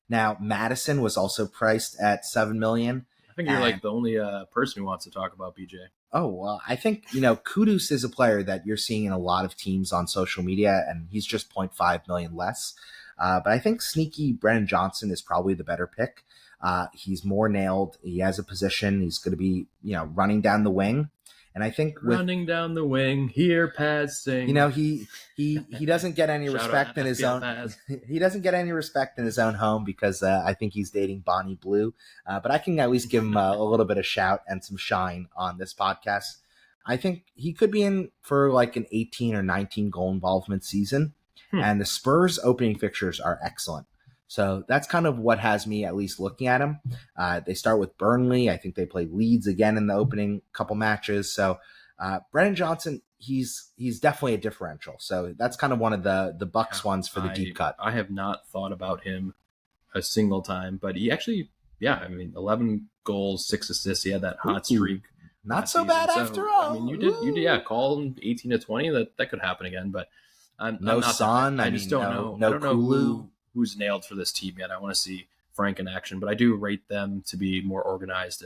Now Madison was also priced at $7 million. I think you're like the only person who wants to talk about BJ. Oh, well, I think, Kudus is a player that you're seeing in a lot of teams on social media, and he's just 0.5 million less. But I think sneaky Brennan Johnson is probably the better pick. He's more nailed. He has a position. He's going to be, running down the wing. And I think running down the wing, here passing. He doesn't get any respect in his own. He doesn't get any respect in his own home because I think he's dating Bonnie Blue. But I can at least give him a little bit of shout and some shine on this podcast. I think he could be in for like an 18 or 19 goal involvement season. And the Spurs opening fixtures are excellent. So that's kind of what has me at least looking at him. They start with Burnley. I think they play Leeds again in the opening couple matches. So Brennan Johnson, he's definitely a differential. So that's kind of one of the Bucks ones for the deep cut. I have not thought about him a single time, but he actually, 11 goals, 6 assists. He had that hot streak. Not so bad after all. I mean, you did call him 18 to 20. That could happen again, but I'm not Son. I just don't know. No I don't know who's nailed for this team yet. I want to see Frank in action, but I do rate them to be more organized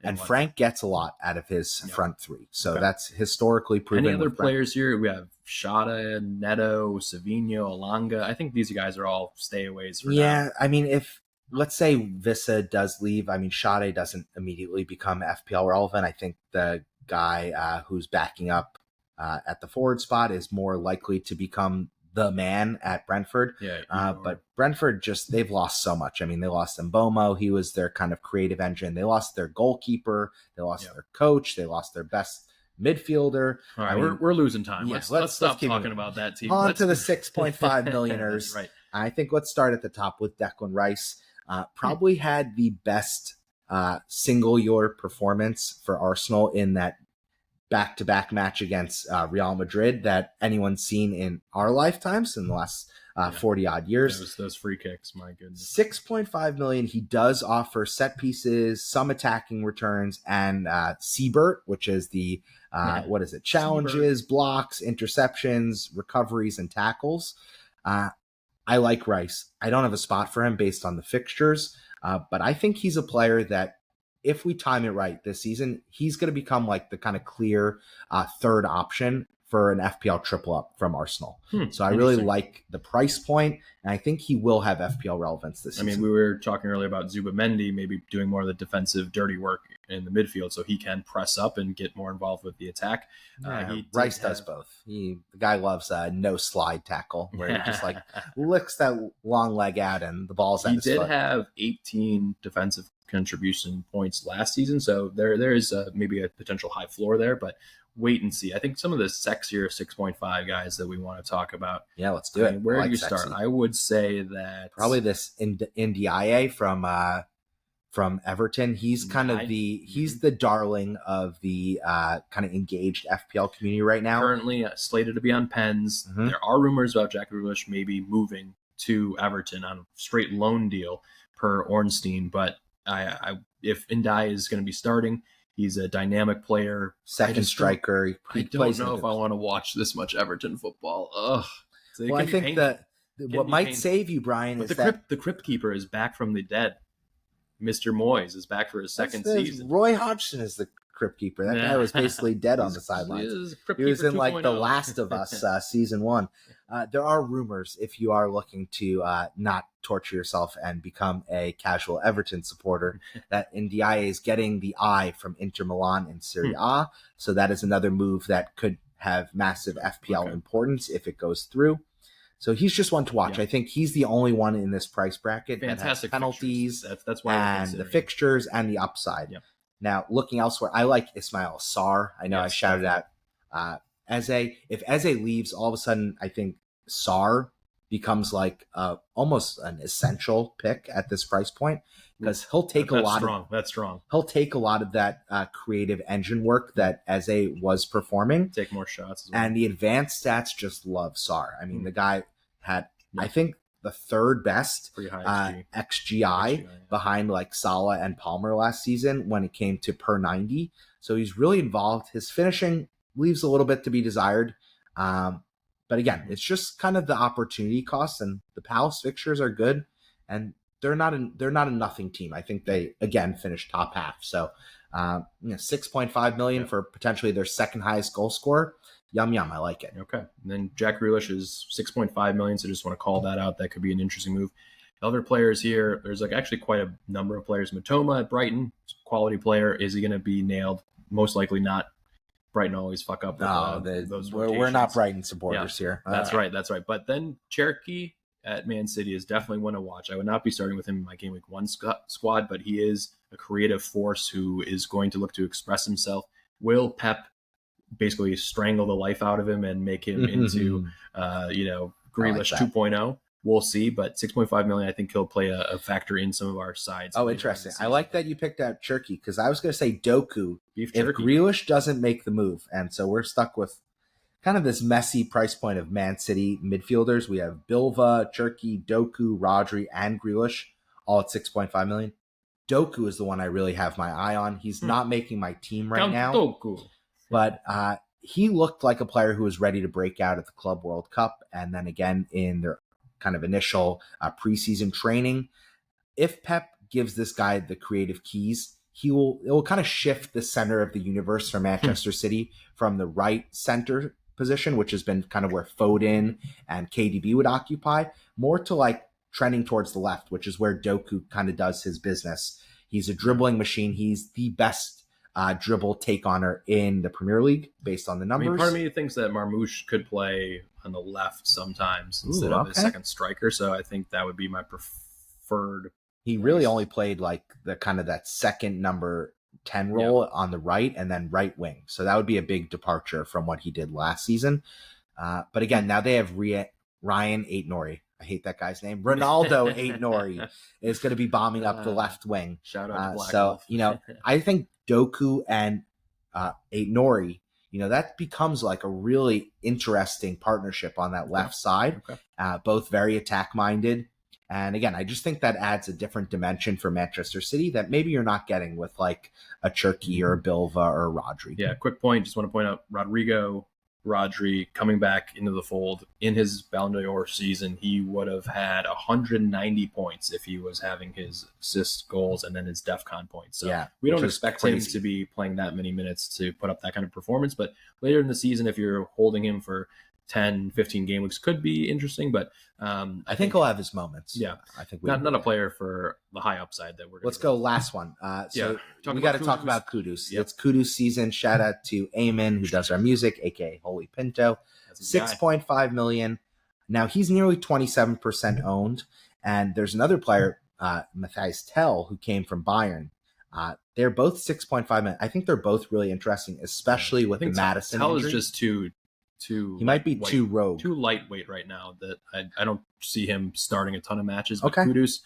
and Frank gets a lot out of his front 3. So that's historically proven. Any other players here? We have Shada, Neto, Savinho, Alanga. I think these guys are all stayaways for now. I mean, if let's say Vissa does leave, I mean, Shada doesn't immediately become FPL relevant. I think the guy who's backing up at the forward spot is more likely to become the man at Brentford. But Brentford they've lost so much. I mean, they lost Mbomo. He was their kind of creative engine. They lost their goalkeeper. They lost their coach. They lost their best midfielder. All right, we're losing time. Let's stop talking about that team. On to the 6.5 millionaires. Right. I think let's start at the top with Declan Rice. Probably had the best single-year performance for Arsenal in that back-to-back match against Real Madrid that anyone's seen in our lifetimes in the last 40-odd years. Those free kicks, my goodness. 6.5 million. He does offer set pieces, some attacking returns, and Siebert, which is the, challenges, blocks, interceptions, recoveries, and tackles. I like Rice. I don't have a spot for him based on the fixtures, but I think he's a player that if we time it right this season, he's going to become like the kind of clear third option for an FPL triple up from Arsenal. So I really like the price point, and I think he will have FPL relevance this season. I mean, we were talking earlier about Zubamendi maybe doing more of the defensive dirty work in the midfield so he can press up and get more involved with the attack. Rice does both. The guy loves no slide tackle where he just like licks that long leg out and the ball's at his foot. He did have 18 defensive contribution points last season, so there is maybe a potential high floor there, but wait and see. I think some of the sexier 6.5 guys that we want to talk about. Yeah, let's do it. Where do you start? I would say that probably this Ndiaye from Everton. He's kind of he's the darling of the kind of engaged FPL community right now. Currently slated to be on pens. There are rumors about Jack Grealish maybe moving to Everton on a straight loan deal per Ornstein, but if Ndiaye is going to be starting, He's a dynamic player. Second striker. I don't know if I want to watch this much Everton football. Ugh. So well, I think that what might save you, Brian, is the Crypt Keeper is back from the dead. Mr. Moyes is back for his second season. Roy Hodgson is the Crypt Keeper. That guy was basically dead on the sidelines. He was in like The Last of Us season 1. There are rumors, if you are looking to not torture yourself and become a casual Everton supporter, that Ndiaye is getting the eye from Inter Milan in Serie A. So that is another move that could have massive FPL importance if it goes through. So he's just one to watch. I think he's the only one in this price bracket that has penalties that's why and the fixtures and the upside. Yep. Now, looking elsewhere, I like Ismail Sarr. I know I shouted out Eze. If Eze leaves, all of a sudden, I think Sarr becomes like almost an essential pick at this price point because he'll take That's strong. He'll take a lot of that creative engine work that Eze was performing. Take more shots as well. And the advanced stats just love Sarr. I mean, the guy had, I think, the third best XGI behind like Salah and Palmer last season when it came to per 90. So he's really involved. His finishing leaves a little bit to be desired. But again, it's just kind of the opportunity cost, and the Palace fixtures are good, and they're not a nothing team. I think they again finished top half. So 6.5 million for potentially their second highest goal scorer. Yum, I like it. Okay. And then Jack Grealish is 6.5 million, so just want to call that out. That could be an interesting move. The other players here, there's like actually quite a number of players. Matoma at Brighton, quality player. Is he going to be nailed? Most likely not. Brighton always fuck up. Those we're not Brighton supporters here. That's right. But then Cherky at Man City is definitely one to watch. I would not be starting with him in my Game Week 1 squad, but he is a creative force who is going to look to express himself. Will Pep basically strangle the life out of him and make him into, Grealish like 2.0. We'll see, but 6.5 million, I think he'll play a factor in some of our sides. Oh, interesting. I like that you picked out Cherky because I was going to say Doku if jerky. Grealish doesn't make the move. And so we're stuck with kind of this messy price point of Man City midfielders. We have Bilva, Cherky, Doku, Rodri, and Grealish all at 6.5 million. Doku is the one I really have my eye on. He's not making my team right now. Doku. But he looked like a player who was ready to break out at the Club World Cup and then again in their kind of initial preseason training. If Pep gives this guy the creative keys, it will kind of shift the center of the universe for Manchester City from the right center position, which has been kind of where Foden and KDB would occupy, more to like trending towards the left, which is where Doku kind of does his business. He's a dribbling machine. He's the best dribble take-oner in the Premier League based on the numbers. I mean, part of me thinks that Marmoush could play on the left sometimes instead of a second striker, so I think that would be my preferred. He really only played like the kind of that second number 10 role on the right and then right wing. So that would be a big departure from what he did last season. But again, now they have Ryan Aït-Nouri. I hate that guy's name. Ronaldo Aït-Nouri is going to be bombing up the left wing. Shout out to Black So, I think Doku and Aït-Nouri, that becomes like a really interesting partnership on that left side. Okay. Both very attack-minded. And again, I just think that adds a different dimension for Manchester City that maybe you're not getting with like a Cherky or a Bilva or a Rodri. Yeah, quick point. Just want to point out Rodri coming back into the fold. In his Ballon d'Or season, he would have had 190 points if he was having his assists, goals, and then his DEFCON points. So we don't expect him to be playing that many minutes to put up that kind of performance. But later in the season, if you're holding him for 10, 15 game weeks, could be interesting. But I think he'll have his moments. Yeah. I think not a player for the high upside that we're going to go last one. We got to talk about Kudus. Yep. It's Kudus season. Shout out to Eamon, who does our music, aka Holy Pinto. 6.5 million. Now he's nearly 27% owned. And there's another player, Matthias Tell, who came from Bayern. They're both 6.5 million. I think they're both really interesting, especially with the Madison Tell injury. Is just too he might be too rogue, too lightweight right now. That I don't see him starting a ton of matches. But Kudus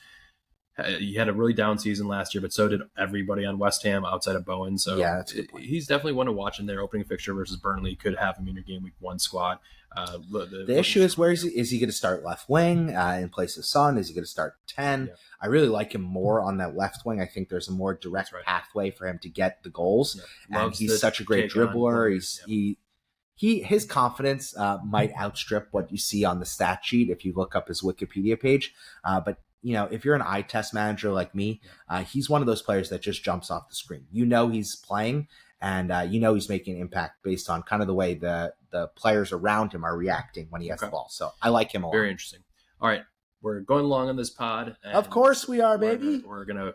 He had a really down season last year, but so did everybody on West Ham outside of Bowen. So Yeah, that's a good point. He's definitely one to watch in their opening fixture versus Burnley. Could have him in your game week 1 squad. The issue is, where is he? Is he going to start left wing in place of Son? Is he going to start 10? Yeah. I really like him more on that left wing. I think there's a more direct pathway for him to get the goals. Yeah. And he's such a great dribbler. His confidence might outstrip what you see on the stat sheet if you look up his Wikipedia page. But if you're an eye test manager like me, he's one of those players that just jumps off the screen. He's playing, and he's making an impact based on kind of the way the players around him are reacting when he has the ball. So I like him a lot. Very interesting. All right, we're going long on this pod. Of course we are, baby. We're going to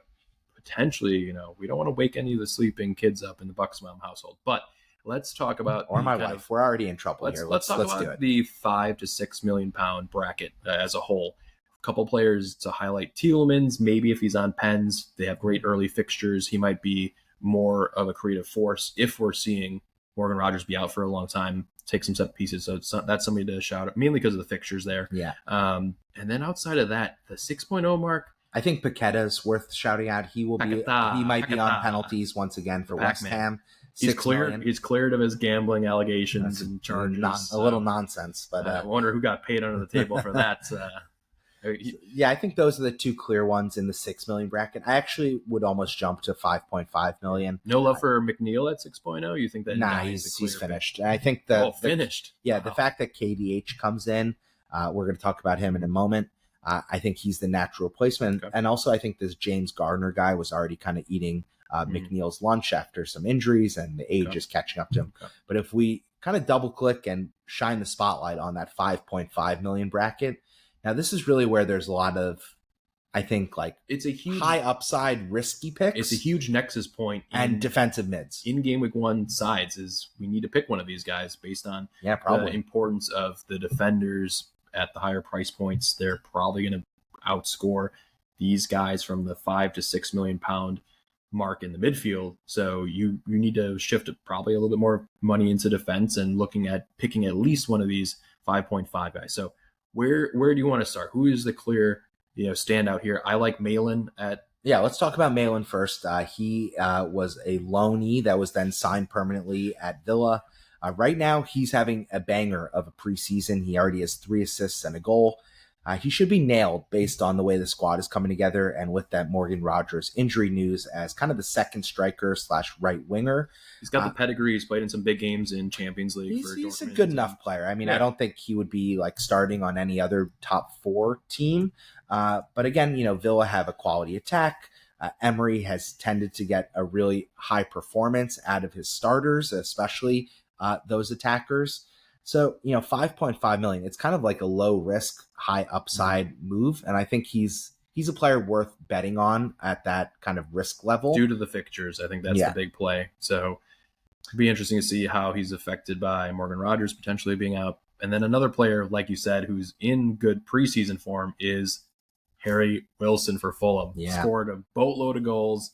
potentially, we don't want to wake any of the sleeping kids up in the Bucksmom household, but let's talk about my wife. We're already in trouble here. Let's talk about the £5 to £6 million bracket as a whole. A couple players to highlight: Tielemans, maybe if he's on pens, they have great early fixtures. He might be more of a creative force if we're seeing Morgan Rogers be out for a long time, take some set pieces. So that's somebody to shout out, mainly because of the fixtures there. Yeah. And then outside of that, the 6.0 mark. I think Paqueta is worth shouting out. He might be on penalties once again for West Ham. He's cleared. He's cleared of his gambling allegations and charges. A little nonsense, but I wonder who got paid under the table for that. Yeah, I think those are the two clear ones in the 6 million bracket. I actually would almost jump to 5.5 million. No love for McNeil at 6.0. You think that? Nah, he's finished. I think finished. The fact that KDH comes in, we're going to talk about him in a moment. I think he's the natural replacement, and also I think this James Gardner guy was already kind of eating McNeil's lunch after some injuries, and the age is catching up to him. But if we kind of double click and shine the spotlight on that 5.5 million bracket, now this is really where there's a lot of, I think, it's a huge high upside risky picks. It's a huge nexus point and defensive mids in game week 1 sides. Is we need to pick one of these guys based on the importance of the defenders at the higher price points. They're probably going to outscore these guys from the £5 to £6 million mark in the midfield. So you need to shift probably a little bit more money into defense and looking at picking at least one of these 5.5 guys. So where do you want to start? Who is the clear standout here? I like Malin at. Yeah, let's talk about Malin first. He was a loanee that was then signed permanently at Villa. Right now, he's having a banger of a preseason. He already has 3 assists and a goal. He should be nailed based on the way the squad is coming together, and with that Morgan Rogers injury news as kind of the second striker / right winger. He's got the pedigree. He's played in some big games in Champions League. He's a good enough player. I mean, I don't think he would be starting on any other top 4 team. But again, Villa have a quality attack. Emery has tended to get a really high performance out of his starters, especially those attackers. So, 5.5 million, it's kind of like a low risk, high upside move. And I think he's a player worth betting on at that kind of risk level. Due to the fixtures, I think that's the big play. So it'd be interesting to see how he's affected by Morgan Rogers potentially being out. And then another player, like you said, who's in good preseason form is Harry Wilson for Fulham. Yeah. Scored a boatload of goals.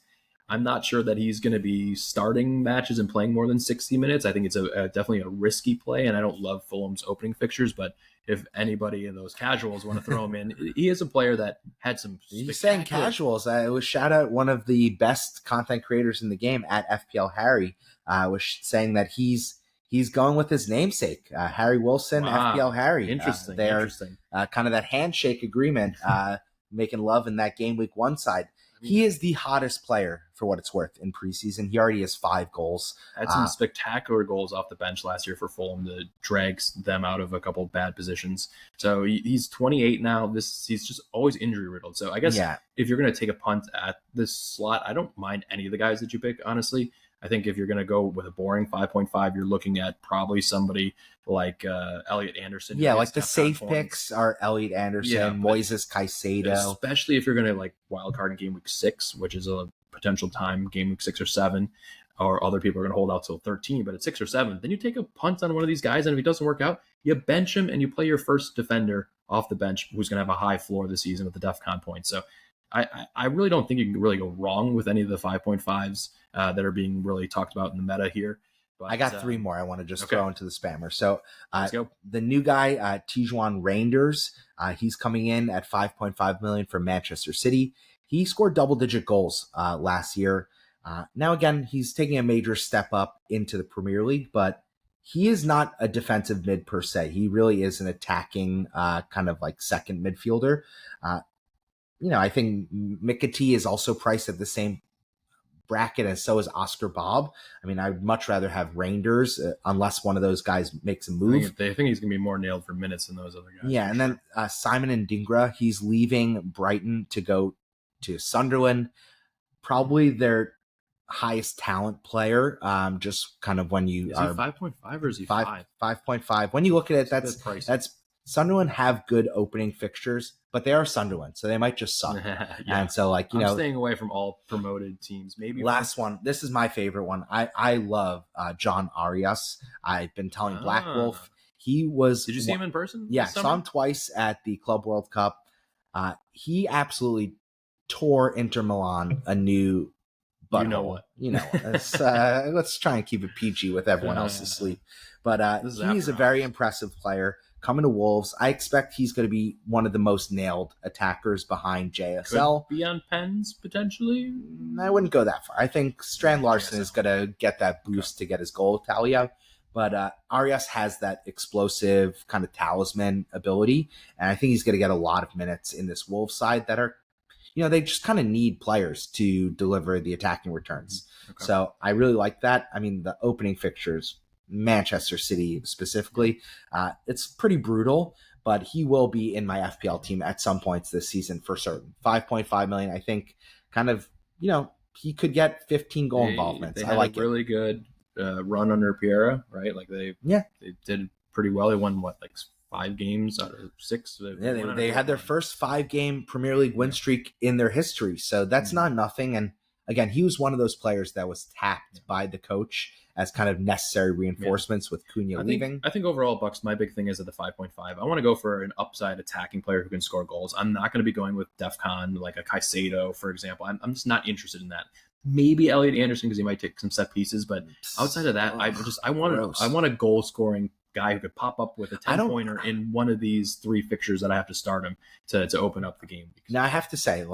I'm not sure that he's going to be starting matches and playing more than 60 minutes. I think it's definitely a risky play, and I don't love Fulham's opening fixtures, but if anybody in those casuals want to throw him in, he is a player that had some. You're saying casuals. I was shout out one of the best content creators in the game at FPL Harry. Was saying that he's going with his namesake, Harry Wilson, FPL Harry. Interesting. Interesting. Kind of that handshake agreement, making love in that game week 1 side. He is the hottest player for what it's worth in preseason. He already has 5 goals. Had some spectacular goals off the bench last year for Fulham to drag them out of a couple of bad positions. So he's 28 now. He's just always injury riddled. So I guess if you're going to take a punt at this slot, I don't mind any of the guys that you pick, honestly. I think if you're going to go with a boring 5.5, you're looking at probably somebody like Elliot Anderson. Yeah, like the safe picks are Elliot Anderson, Moises Caicedo. Especially if you're going to wild card in game week 6, which is a potential time, game week 6 or 7, or other people are going to hold out till 13, but at 6 or 7, then you take a punt on one of these guys, and if it doesn't work out, you bench him and you play your first defender off the bench who's going to have a high floor this season with the DEFCON points. So I really don't think you can really go wrong with any of the 5.5s that are being really talked about in the meta here. But, I got 3 more I want to just throw into the spammer. So let's go. The new guy, Tijuan Reinders, he's coming in at 5.5 million from Manchester City. he scored double-digit goals last year. Now, again, he's taking a major step up into the Premier League, but he is not a defensive mid per se. He really is an attacking kind of like second midfielder. I think Mikati is also priced at the same bracket, and so is Oscar Bob. I mean, I'd much rather have Reinders unless one of those guys makes a move. I think he's going to be more nailed for minutes than those other guys. Yeah, and then Simon and Dingra, he's leaving Brighton to go to Sunderland. Probably their highest talent player. Just kind of when you is are 5.5 or is he 5.5? When you look at it, that's Sunderland have good opening fixtures, but they are Sunderland, so they might just suck. Yeah. And so, I'm staying away from all promoted teams. Maybe last one. This is my favorite one. I love John Arias. I've been telling Black Wolf. He was. Did you see him in person? Yeah, saw him twice at the Club World Cup. He absolutely tore Inter Milan a new butthole. Let's try and keep it PG with everyone else asleep. But he's a very impressive player coming to Wolves. I expect he's going to be one of the most nailed attackers behind JSL. Could be on pens potentially. I wouldn't go that far. I think Strand Larson is going to get that boost to get his goal tally out. But Arias has that explosive kind of talisman ability, and I think he's going to get a lot of minutes in this Wolves side that are, they just kind of need players to deliver the attacking returns. Okay. So I really like that. I mean, the opening fixtures, Manchester City specifically, it's pretty brutal, but he will be in my FPL team at some points this season for certain. 5.5 million, I think, kind of, he could get 15 goal involvements. I like really good run under Piera, right? Like they did pretty well. They won 5 games out of 6. They had their first 5-game Premier League win streak in their history, so that's not nothing. And again, he was one of those players that was tapped by the coach as kind of necessary reinforcements with Cunha leaving. I think overall, Bucks, my big thing is at the 5.5. I want to go for an upside attacking player who can score goals. I'm not going to be going with DEFCON, like a Caicedo, for example. I'm just not interested in that. Maybe Elliot Anderson because he might take some set pieces, but outside of that, I want a goal scoring guy who could pop up with a 10-pointer in one of these 3 fixtures that I have to start him to open up the game. Now, I have to say,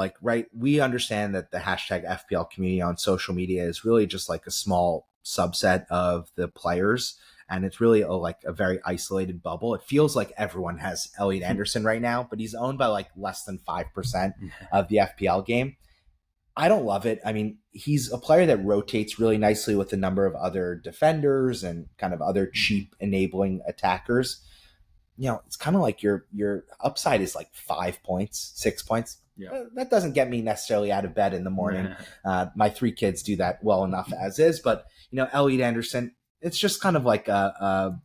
we understand that the hashtag FPL community on social media is really just like a small subset of the players, and it's really a very isolated bubble. It feels like everyone has Elliot Anderson right now, but he's owned by less than 5% of the FPL game. I don't love it. I mean, he's a player that rotates really nicely with a number of other defenders and kind of other cheap enabling attackers. It's kind of like your upside is 5 points, 6 points. Yeah. That doesn't get me necessarily out of bed in the morning. My 3 kids do that well enough as is, but Elliot Anderson, it's just kind of like a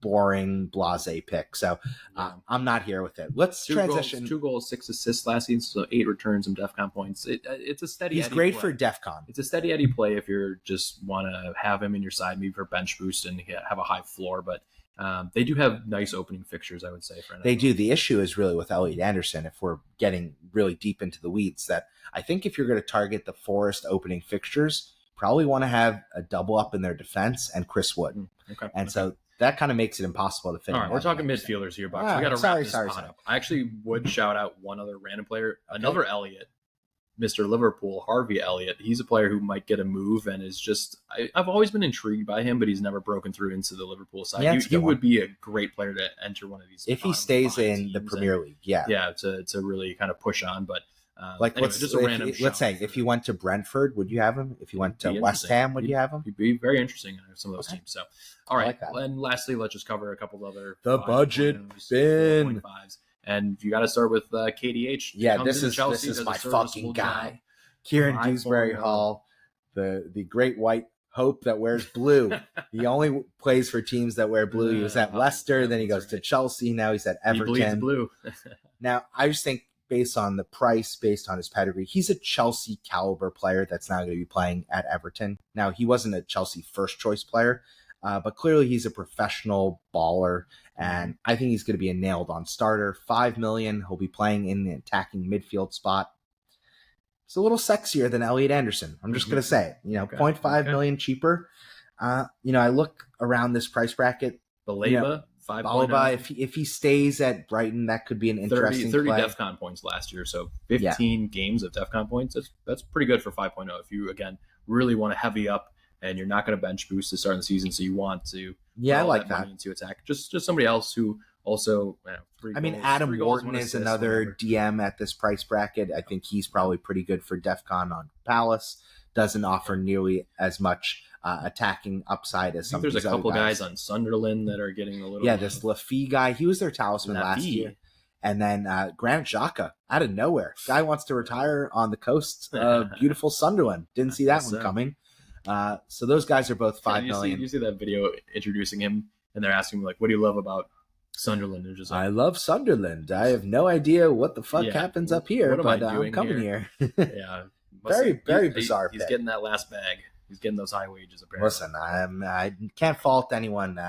boring blasé pick. So I'm not here with it. Let's transition. 2 goals, 6 assists last season, so 8 returns, some DEFCON points. It's a steady. He's great for DEFCON. It's a steady Eddie play if you're just want to have him in your side, maybe for bench boost and have a high floor. But they do have nice opening fixtures, I would say. They do. The issue is really with Elliot Anderson, if we're getting really deep into the weeds, that I think if you're going to target the Forest opening fixtures, probably want to have a double up in their defense and Chris Wood. So that kind of makes it impossible to fit. All right, we're talking midfielders here, Bucks. We got to wrap this pot up. I actually would shout out one other random player, another Elliott, Mr. Liverpool, Harvey Elliott. He's a player who might get a move and is just I've always been intrigued by him, but he's never broken through into the Liverpool side. Yeah, he would be a great player to enter one of these if he stays in the Premier League. Yeah, to really kind of push on. But let's say if he went to Brentford, would you have him? If he went to West Ham, would you have him? He'd be very interesting in some of those teams. So, all right. And lastly, let's just cover a couple of other budget bin. And you got to start with KDH. Yeah, this is my fucking guy, Kieran Dewsbury Hall, the great white hope that wears blue. He only plays for teams that wear blue. He was at Leicester, then he goes to Chelsea. Now he's at Everton. He bleeds blue. Now I just think, based on the price, based on his pedigree, he's a Chelsea caliber player that's now going to be playing at Everton. Now, he wasn't a Chelsea first choice player, but clearly he's a professional baller, and I think he's going to be a nailed on starter. 5 million. He'll be playing in the attacking midfield spot. It's a little sexier than Elliot Anderson. I'm just going to say it. 0.5 million cheaper. I look around this price bracket. Baleba, 5.0. if he stays at Brighton, that could be an interesting 30 play. DEFCON points last year, so 15 games of DEFCON points. That's pretty good for 5.0. If you, again, really want to heavy up and you're not going to bench boost to start the season, so you want to I like that money into attack. Just somebody else who also, Adam Wharton is another DM at this price bracket. I think he's probably pretty good for DEFCON on Palace. Doesn't offer nearly as much attacking upside as some of these other guys. There's a couple guys on Sunderland that are getting a little... Yeah, this Lafie guy, he was their talisman last year. And then Granit Xhaka, out of nowhere. Guy wants to retire on the coast of beautiful Sunderland. Didn't see that one coming. So those guys are both $5 million. You see that video introducing him, and they're asking him, like, what do you love about Sunderland? They're just like, I love Sunderland. I have no idea what the fuck happens up here, but I'm coming here. Yeah. Very bizarre. He's getting that last bag. He's getting those high wages, apparently. Listen, I can't fault anyone,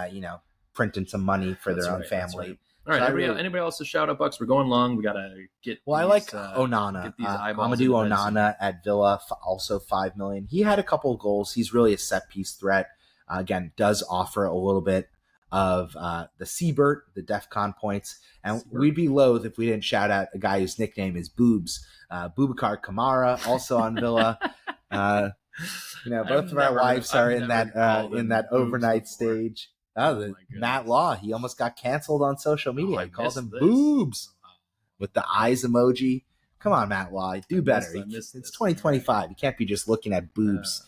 printing some money for their own family. All right, anybody else to shout out, Bucks? We're going long. We got to get I like Onana. Amadou Onana at Villa, also $5 million. He had a couple of goals. He's really a set-piece threat. Again, does offer a little bit of the Seabird, the DEFCON points. And we'd be loath if we didn't shout out a guy whose nickname is Boobs. Boubacar Kamara, also on Villa. Both of our wives are in that overnight stage. Matt Law, he almost got canceled on social media. He calls him Boobs with the eyes emoji. Come on, Matt Law, do better. It's 2025. You can't be just looking at boobs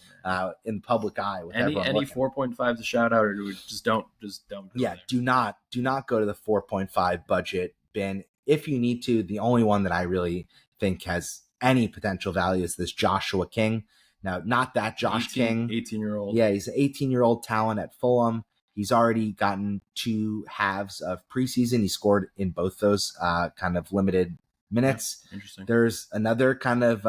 in the public eye. With any 4.5 to shout out, or do we just don't? Do not go to the 4.5 budget bin. If you need to, the only one that I really think has any potential value is this Joshua King. Now, not that Josh King. 18-year-old. Yeah, he's an 18-year-old talent at Fulham. He's already gotten 2 halves of preseason. He scored in both those kind of limited minutes. Yeah, interesting. There's another kind of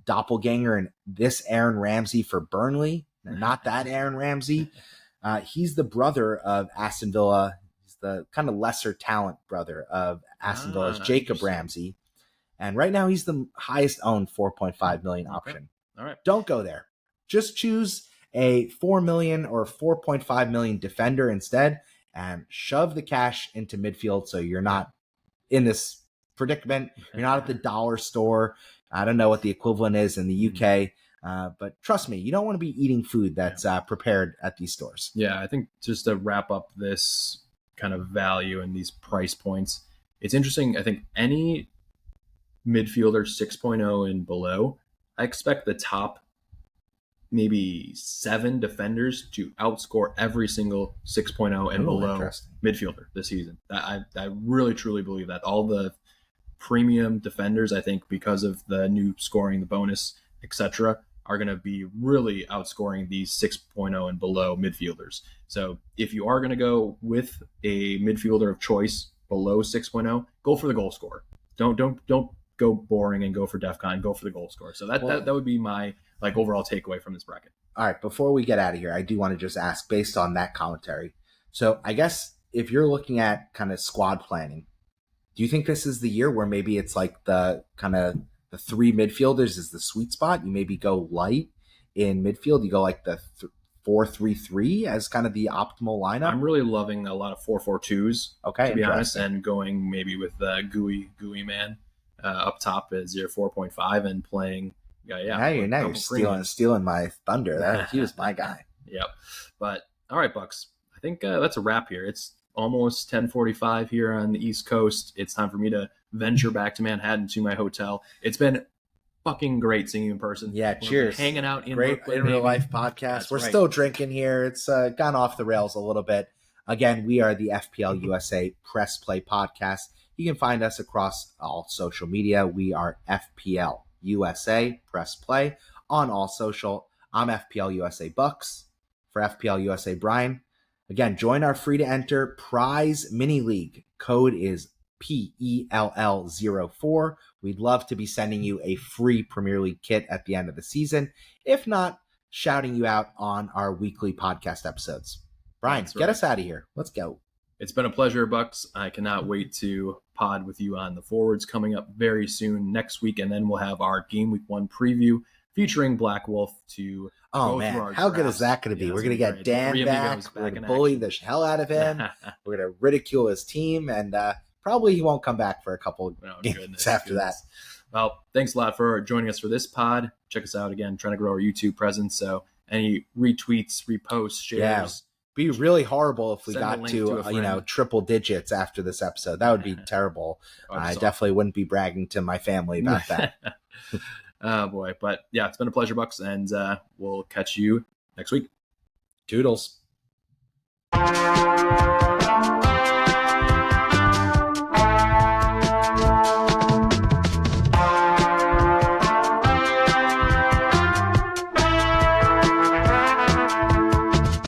doppelganger in this Aaron Ramsey for Burnley. Not that Aaron Ramsey. He's the brother of Aston Villa. He's the kind of lesser talent brother of Aston Villa's Jacob Ramsey. And right now he's the highest owned 4.5 million option. All right. Don't go there. Just choose a 4 million or 4.5 million defender instead and shove the cash into midfield so you're not in this predicament. You're not at the dollar store. I don't know what the equivalent is in the UK, but trust me, you don't want to be eating food that's prepared at these stores. Yeah, I think just to wrap up this kind of value and these price points, it's interesting. I think any midfielder 6.0 and below, I expect the top maybe 7 defenders to outscore every single 6.0 and below midfielder this season. I really truly believe that. All the premium defenders, I think, because of the new scoring, the bonus, etc., are going to be really outscoring these 6.0 and below midfielders. So if you are going to go with a midfielder of choice below 6.0, go for the goal scorer. Don't go boring and go for DEFCON. Go for the goal scorer. So that would be my overall takeaway from this bracket. All right, before we get out of here, I do want to just ask, based on that commentary. So I guess if you're looking at kind of squad planning, do you think this is the year where maybe it's like the kind of the 3 midfielders is the sweet spot? You maybe go light in midfield. You go like the 4-3-3 as kind of the optimal lineup. I'm really loving a lot of 4-4-2s, to be honest, and going maybe with the gooey man up top as your 4.5 and playing. Now you're stealing my thunder. He was my guy. Yep. But all right, Bucks. I think that's a wrap here. It's almost 10:45 here on the East Coast. It's time for me to venture back to Manhattan to my hotel. It's been fucking great seeing you in person. Yeah, cheers. Hanging out in great Brooklyn, in real life podcast. We're still drinking here. It's gone off the rails a little bit. Again, we are the FPL USA Press Play Podcast. You can find us across all social media. We are FPL USA Press Play on all social. I'm FPL USA Bucks for FPL USA Brian. Again, join our free to enter prize mini league. Code is PELL04. We'd love to be sending you a free Premier League kit at the end of the season. If not, shouting you out on our weekly podcast episodes. Brian, get us out of here. Let's go. It's been a pleasure, Bucks. I cannot wait to pod with you on the forwards coming up very soon next week, and then we'll have our Game Week 1 preview featuring Black Wolf to Oh go through man, our how good is drafts. that going to be? Yeah, We're it's going to gonna get be great. The Dan three back. amigos We're going in to bully action. the hell out of him. We're going to ridicule his team, and probably he won't come back for a couple games after that. Well, thanks a lot for joining us for this pod. Check us out again, trying to grow our YouTube presence. So any retweets, reposts, shares. Be really horrible if we Send a got link to to a friend. triple digits after this episode. That would be terrible. I definitely wouldn't be bragging to my family about that. Oh boy, but yeah, it's been a pleasure, Bucks, and we'll catch you next week. Toodles.